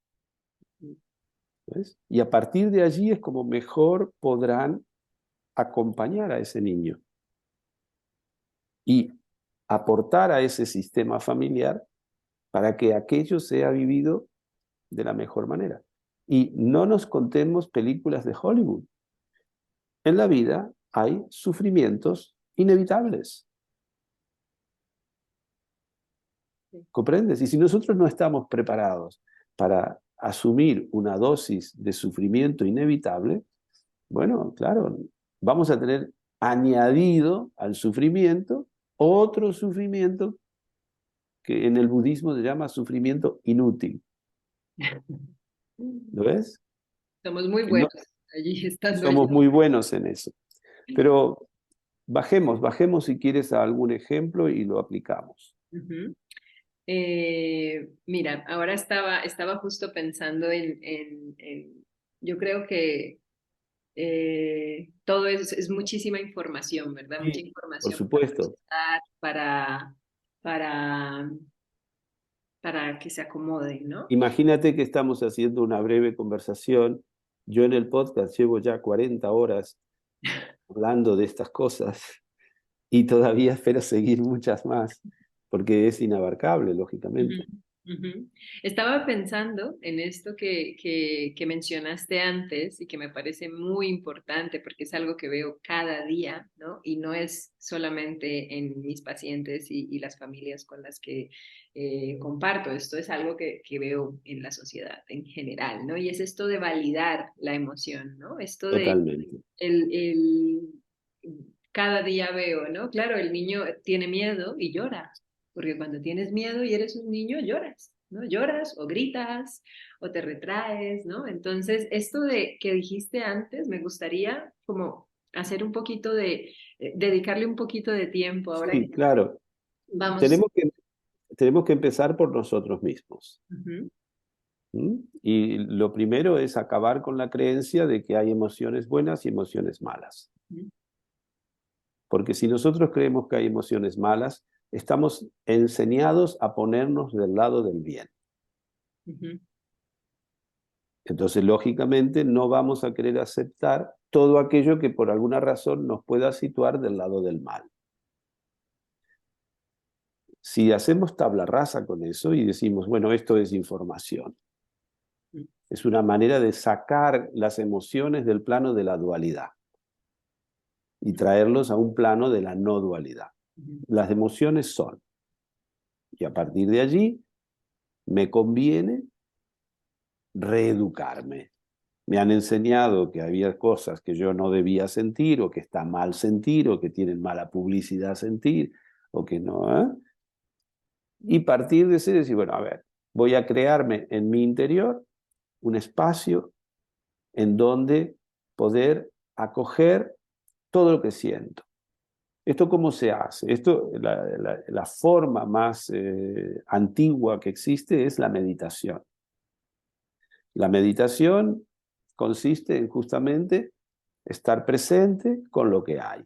¿Ves? Y a partir de allí es como mejor podrán acompañar a ese niño y aportar a ese sistema familiar para que aquello sea vivido de la mejor manera. Y no nos contemos películas de Hollywood. En la vida hay sufrimientos inevitables. ¿Comprendes? Y si nosotros no estamos preparados para asumir una dosis de sufrimiento inevitable, bueno, claro, vamos a tener añadido al sufrimiento otro sufrimiento que en el budismo se llama sufrimiento inútil. ¿Lo ves? Somos muy Que no buenos allí, estando allí. somos muy buenos en eso. Pero bajemos si quieres a algún ejemplo y lo aplicamos. Ujú. Mira, ahora estaba justo pensando yo creo que todo es muchísima información, ¿verdad? Mucha Sí, por información para supuesto. procesar, para, para que se acomoden, ¿no? Imagínate que estamos haciendo una breve conversación. Yo en el podcast llevo ya 40 horas hablando de estas cosas y todavía espero seguir muchas más, porque es inabarcable, Ujú, lógicamente. ujú. Estaba pensando en esto que mencionaste antes y que me parece muy importante porque es algo que veo cada día, ¿no? Y no es solamente en mis pacientes y las familias con las que comparto, esto es algo que veo en la sociedad en general, ¿no? Y es esto de validar la emoción, ¿no? Esto de Totalmente. el, cada día veo, ¿no? Claro, el niño tiene miedo y llora, porque cuando tienes miedo y eres un niño, lloras, ¿no? Lloras o gritas o te retraes, ¿no? Entonces, esto de que dijiste antes, me gustaría como hacer un poquito de, dedicarle un poquito de tiempo ahora Sí, que claro. vamos. Tenemos que, tenemos que empezar por nosotros mismos. Ujú, ¿Mm? Y lo primero es acabar con la creencia de que hay emociones buenas y emociones malas. ujú, Porque si nosotros creemos que hay emociones malas, estamos enseñados a ponernos del lado del bien. ujú, Entonces, lógicamente, no vamos a querer aceptar todo aquello que por alguna razón nos pueda situar del lado del mal. Si hacemos tabla rasa con eso y decimos, bueno, esto es información, es una manera de sacar las emociones del plano de la dualidad y traerlos a un plano de la no dualidad. ujú, Las emociones son, y a partir de allí me conviene reeducarme. Me han enseñado que había cosas que yo no debía sentir, o que está mal sentir, o que tienen mala publicidad sentir, o que no. Y partir de ese decir, bueno, a ver, voy a crearme en mi interior un espacio en donde poder acoger todo lo que siento. ¿Esto cómo se hace? Esto, la forma más antigua que existe es la meditación. La meditación consiste en justamente estar presente con lo que hay.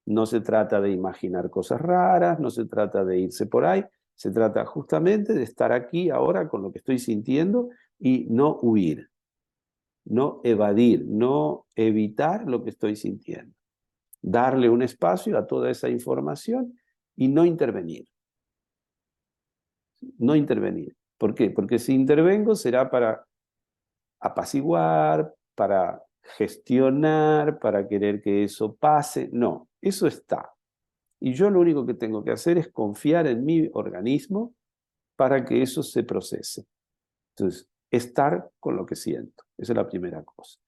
No se trata de imaginar cosas raras, no se trata de irse por ahí, se trata justamente de estar aquí ahora con lo que estoy sintiendo y no huir, no evadir, no evitar lo que estoy sintiendo. Darle un espacio a toda esa información y no intervenir. No intervenir. ¿Por qué? Porque si intervengo será para apaciguar, para gestionar, para querer que eso pase. No, eso está. Y yo lo único que tengo que hacer es confiar en mi organismo para que eso se procese. Entonces, estar con lo que siento. Esa es la primera cosa.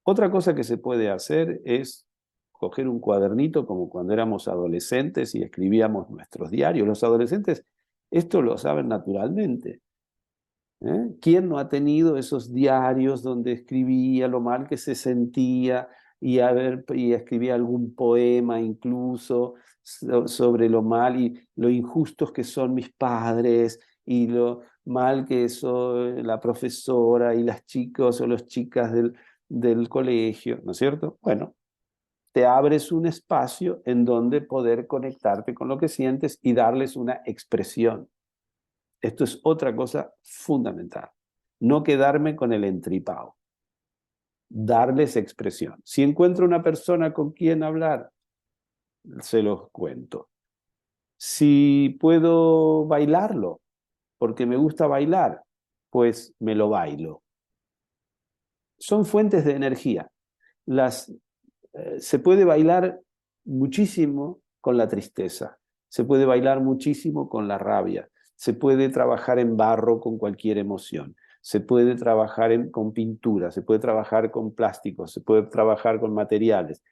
Otra cosa que se puede hacer es coger un cuadernito como cuando éramos adolescentes y escribíamos nuestros diarios. Los adolescentes esto lo saben naturalmente. ¿Quién no ha tenido esos diarios donde escribía lo mal que se sentía y escribía algún poema incluso sobre lo mal y lo injustos que son mis padres y lo mal que soy la profesora y las chicos o las chicas del colegio, ¿no es cierto? Bueno, te abres un espacio en donde poder conectarte con lo que sientes y darles una expresión. Esto es otra cosa fundamental. No quedarme con el entripado. Darles expresión. Si encuentro una persona con quien hablar, se los cuento. Si puedo bailarlo, porque me gusta bailar, pues me lo bailo. Son fuentes de energía. Se puede bailar muchísimo con la tristeza, se puede bailar muchísimo con la rabia, se puede trabajar en barro con cualquier emoción, se puede trabajar con pintura, se puede trabajar con plásticos, se puede trabajar con materiales.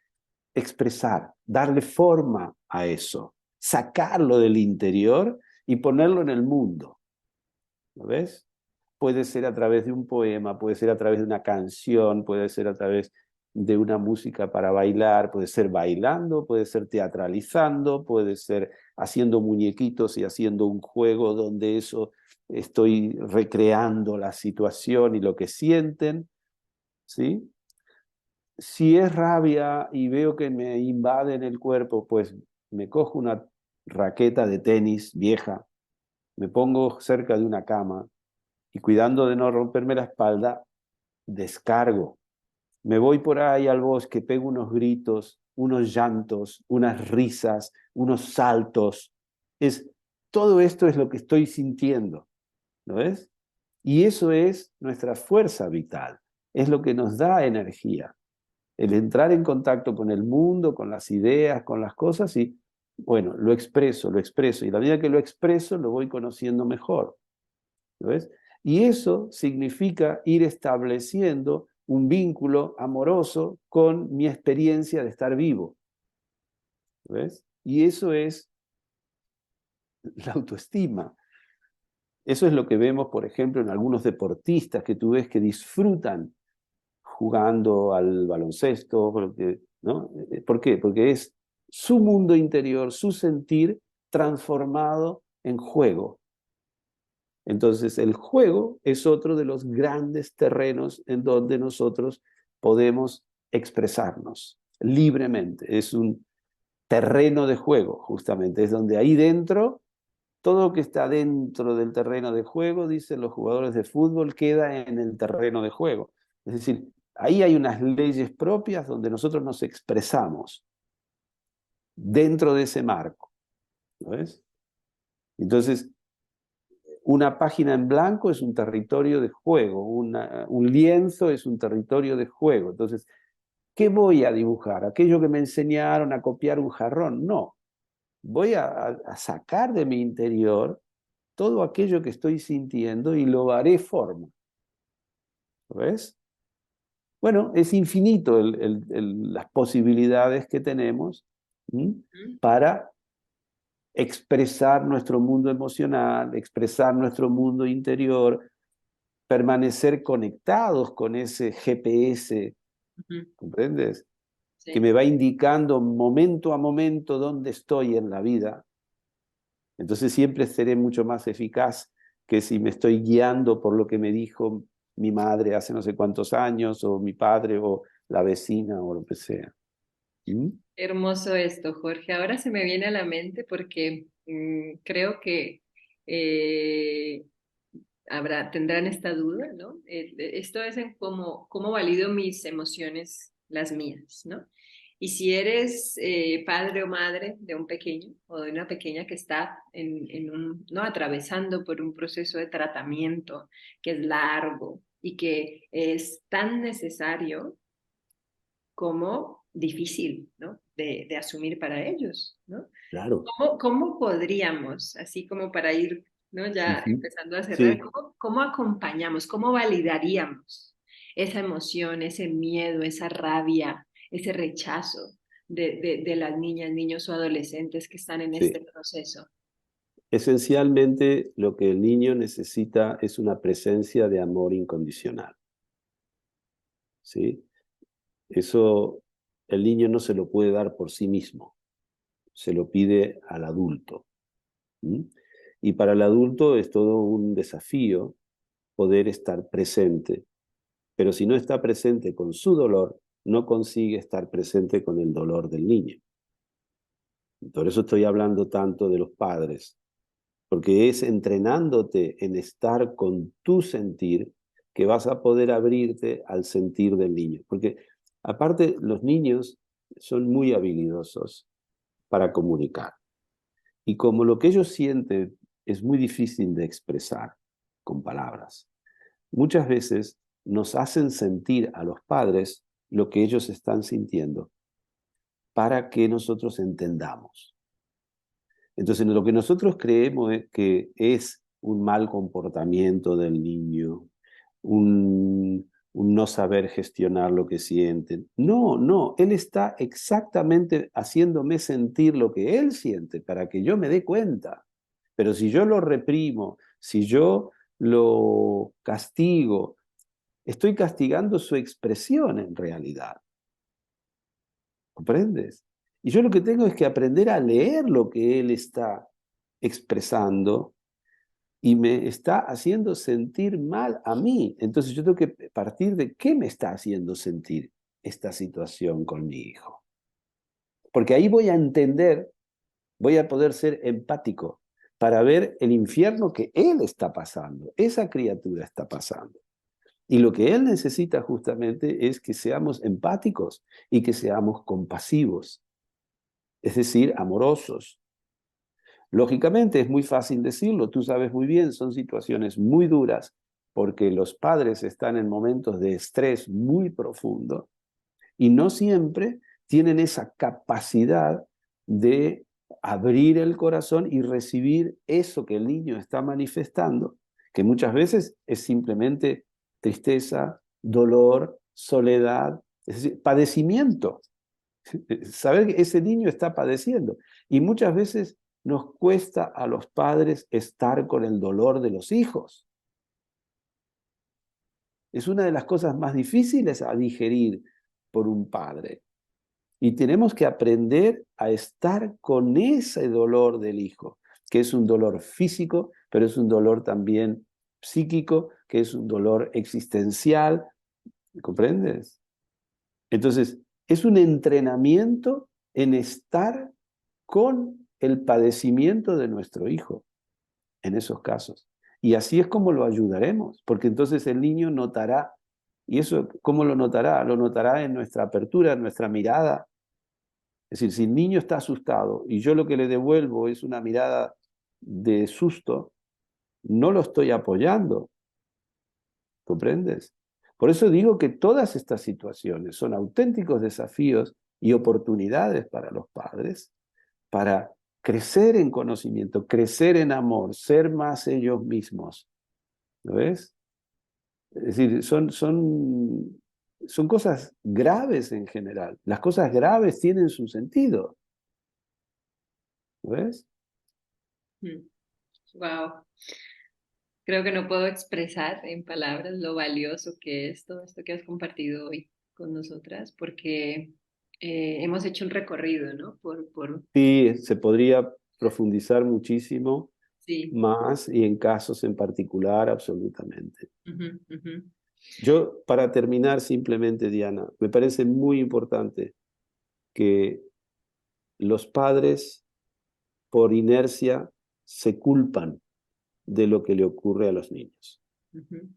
Expresar, darle forma a eso, sacarlo del interior y ponerlo en el mundo. ¿Lo ves? Puede ser a través de un poema, puede ser a través de una canción, puede ser a través de una música para bailar, puede ser bailando, puede ser teatralizando, puede ser haciendo muñequitos y haciendo un juego donde eso estoy recreando la situación y lo que sienten, ¿sí? Si es rabia y veo que me invade en el cuerpo, pues me cojo una raqueta de tenis vieja, me pongo cerca de una cama y cuidando de no romperme la espalda, descargo. Me voy por ahí al bosque, pego unos gritos, unos llantos, unas risas, unos saltos. Todo esto es lo que estoy sintiendo, ¿lo ves? Y eso es nuestra fuerza vital, es lo que nos da energía. El entrar en contacto con el mundo, con las ideas, con las cosas y, bueno, lo expreso. Y la medida que lo expreso, lo voy conociendo mejor. ¿Lo ves? Y eso significa ir estableciendo un vínculo amoroso con mi experiencia de estar vivo. ¿Lo ves? Y eso es la autoestima. Eso es lo que vemos, por ejemplo, en algunos deportistas que tú ves que disfrutan jugando al baloncesto, ¿no? ¿Por qué? Porque es su mundo interior, su sentir transformado en juego. Entonces, el juego es otro de los grandes terrenos en donde nosotros podemos expresarnos libremente. Es un terreno de juego, justamente. Es donde ahí dentro, todo lo que está dentro del terreno de juego, dicen los jugadores de fútbol, queda en el terreno de juego. Es decir, ahí hay unas leyes propias donde nosotros nos expresamos dentro de ese marco. ¿No ves? Entonces, una página en blanco es un territorio de juego, un lienzo es un territorio de juego. Entonces, ¿qué voy a dibujar? ¿Aquello que me enseñaron a copiar un jarrón? No. Voy a sacar de mi interior todo aquello que estoy sintiendo y lo haré forma. ¿Ves? Bueno, es infinito las posibilidades que tenemos para expresar nuestro mundo emocional, expresar nuestro mundo interior, permanecer conectados con ese GPS, ¿comprendes? Sí. Que me va indicando momento a momento dónde estoy en la vida. Entonces siempre seré mucho más eficaz que si me estoy guiando por lo que me dijo mi madre hace no sé cuántos años, o mi padre, o la vecina, o lo que sea. ¿Mm? Hermoso esto, Jorge. Ahora se me viene a la mente porque creo que eh, tendrán esta duda, ¿no? Esto es en cómo valido mis emociones, las mías, ¿no? Y si eres padre o madre de un pequeño o de una pequeña que está ¿no? atravesando por un proceso de tratamiento que es largo y que es tan necesario como difícil, ¿no? De asumir para ellos, ¿no? Claro. ¿Cómo podríamos, así como para ir, ¿no? Ya Ujú. empezando a cerrar, Sí, cómo acompañamos, cómo validaríamos esa emoción, ese miedo, esa rabia, ese rechazo de las niñas, niños o adolescentes que están en este sí. proceso? Esencialmente lo que el niño necesita es una presencia de amor incondicional. ¿Sí? Eso el niño no se lo puede dar por sí mismo, se lo pide al adulto. ¿Mm? Y para el adulto es todo un desafío poder estar presente, pero si no está presente con su dolor, no consigue estar presente con el dolor del niño. Por eso estoy hablando tanto de los padres, porque es entrenándote en estar con tu sentir que vas a poder abrirte al sentir del niño. Porque aparte los niños son muy habilidosos para comunicar. Y como lo que ellos sienten es muy difícil de expresar con palabras, muchas veces nos hacen sentir a los padres lo que ellos están sintiendo para que nosotros entendamos. Entonces, lo que nosotros creemos es que es un mal comportamiento del niño, un no saber gestionar lo que sienten. No, no, él está exactamente haciéndome sentir lo que él siente para que yo me dé cuenta. Pero si yo lo reprimo, si yo lo castigo, estoy castigando su expresión en realidad. ¿Comprendes? Y yo lo que tengo es que aprender a leer lo que él está expresando y me está haciendo sentir mal a mí. Entonces yo tengo que partir de qué me está haciendo sentir esta situación con mi hijo. Porque ahí voy a entender, voy a poder ser empático para ver el infierno que él está pasando, esa criatura está pasando. Y lo que él necesita justamente es que seamos empáticos y que seamos compasivos, es decir, amorosos. Lógicamente es muy fácil decirlo, tú sabes muy bien, son situaciones muy duras porque los padres están en momentos de estrés muy profundo y no siempre tienen esa capacidad de abrir el corazón y recibir eso que el niño está manifestando, que muchas veces es simplemente tristeza, dolor, soledad, es decir, padecimiento. Saber que ese niño está padeciendo. Y muchas veces nos cuesta a los padres estar con el dolor de los hijos. Es una de las cosas más difíciles a digerir por un padre. Y tenemos que aprender a estar con ese dolor del hijo, que es un dolor físico, pero es un dolor también psíquico, que es un dolor existencial. ¿Comprendes? Entonces, es un entrenamiento en estar con el padecimiento de nuestro hijo en esos casos. Y así es como lo ayudaremos, porque entonces el niño notará, y eso, ¿cómo lo notará? Lo notará en nuestra apertura, en nuestra mirada. Es decir, si el niño está asustado y yo lo que le devuelvo es una mirada de susto, no lo estoy apoyando, ¿comprendes? Por eso digo que todas estas situaciones son auténticos desafíos y oportunidades para los padres para crecer en conocimiento, crecer en amor, ser más ellos mismos. ¿Lo ves? Es decir, son cosas graves en general. Las cosas graves tienen su sentido. ¿Lo ves? Wow. Creo que no puedo expresar en palabras lo valioso que es todo esto que has compartido hoy con nosotras, porque hemos hecho un recorrido, ¿no? Sí, se podría profundizar muchísimo Sí. más y en casos en particular, absolutamente. Ujú, ujú. Yo, para terminar simplemente, Diana, me parece muy importante que los padres, por inercia, se culpan de lo que le ocurre a los niños. Ujú,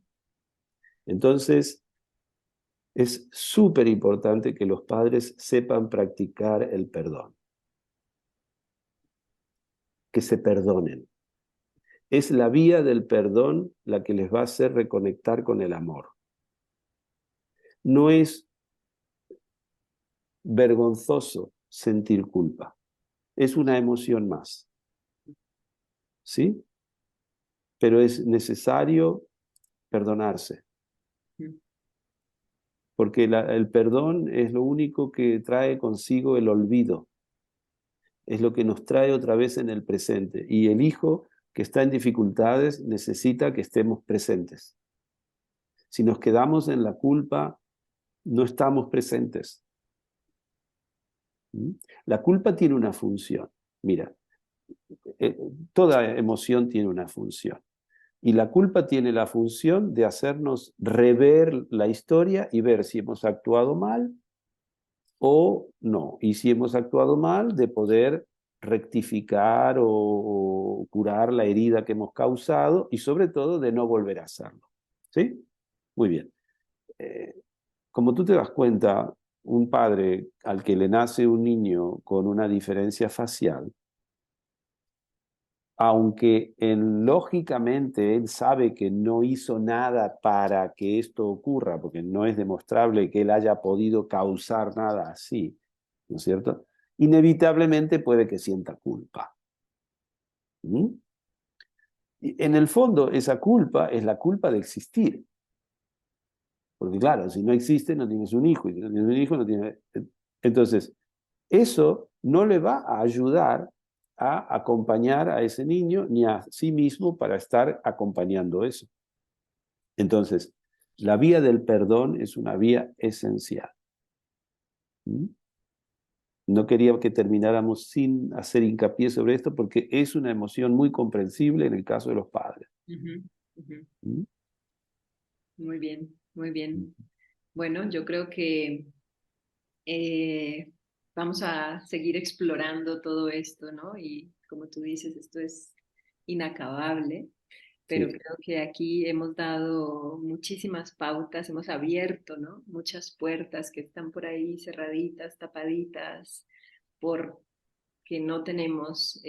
Entonces, es súper importante que los padres sepan practicar el perdón, que se perdonen. Es la vía del perdón la que les va a hacer reconectar con el amor. No es vergonzoso sentir culpa, es una emoción más, ¿sí? Pero es necesario perdonarse, ujú. porque el perdón es lo único que trae consigo el olvido, es lo que nos trae otra vez en el presente. Y el hijo que está en dificultades necesita que estemos presentes. Si nos quedamos en la culpa, no estamos presentes. ¿Mm? La culpa tiene una función. Mira, eh, toda emoción tiene una función. Y la culpa tiene la función de hacernos rever la historia y ver si hemos actuado mal o no. Y si hemos actuado mal, de poder rectificar o curar la herida que hemos causado y sobre todo de no volver a hacerlo. ¿Sí? Muy bien. Eh, Como tú te das cuenta, un padre al que le nace un niño con una diferencia facial, aunque lógicamente él sabe que no hizo nada para que esto ocurra, porque no es demostrable que él haya podido causar nada así, ¿no es cierto? Inevitablemente puede que sienta culpa. ¿Mm? Y en el fondo, esa culpa es la culpa de existir. Porque claro, si no existe, no tienes un hijo, y si no tienes un hijo, no tienes... Entonces, eso no le va a ayudar a acompañar a ese niño ni a sí mismo para estar acompañando eso. Entonces, la vía del perdón es una vía esencial. ¿Mm? No quería que termináramos sin hacer hincapié sobre esto porque es una emoción muy comprensible en el caso de los padres. Ujú, ujú. ¿Mm? Muy bien, muy bien. Bueno, yo creo que eh, vamos a seguir explorando todo esto, ¿no? Y como tú dices, esto es inacabable, pero Sí. creo que aquí hemos dado muchísimas pautas, hemos abierto, ¿no? Muchas puertas que están por ahí cerraditas, tapaditas, porque no tenemos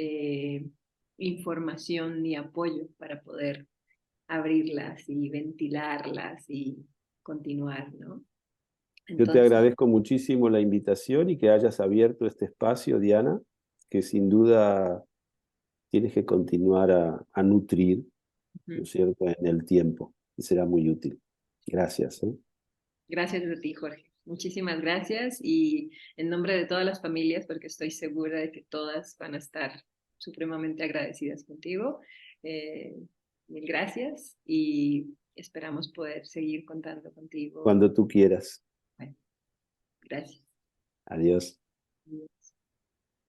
información ni apoyo para poder abrirlas y ventilarlas y continuar, ¿no? Yo te Entonces, agradezco muchísimo la invitación y que hayas abierto este espacio, Diana, que sin duda tienes que continuar a nutrir, ¿no ujú. es cierto?, en el tiempo y será muy útil. Gracias, ¿eh? Gracias a ti, Jorge. Muchísimas gracias y en nombre de todas las familias, porque estoy segura de que todas van a estar supremamente agradecidas contigo, eh, mil gracias y esperamos poder seguir contando contigo. Cuando tú quieras. Bueno, gracias. Adiós.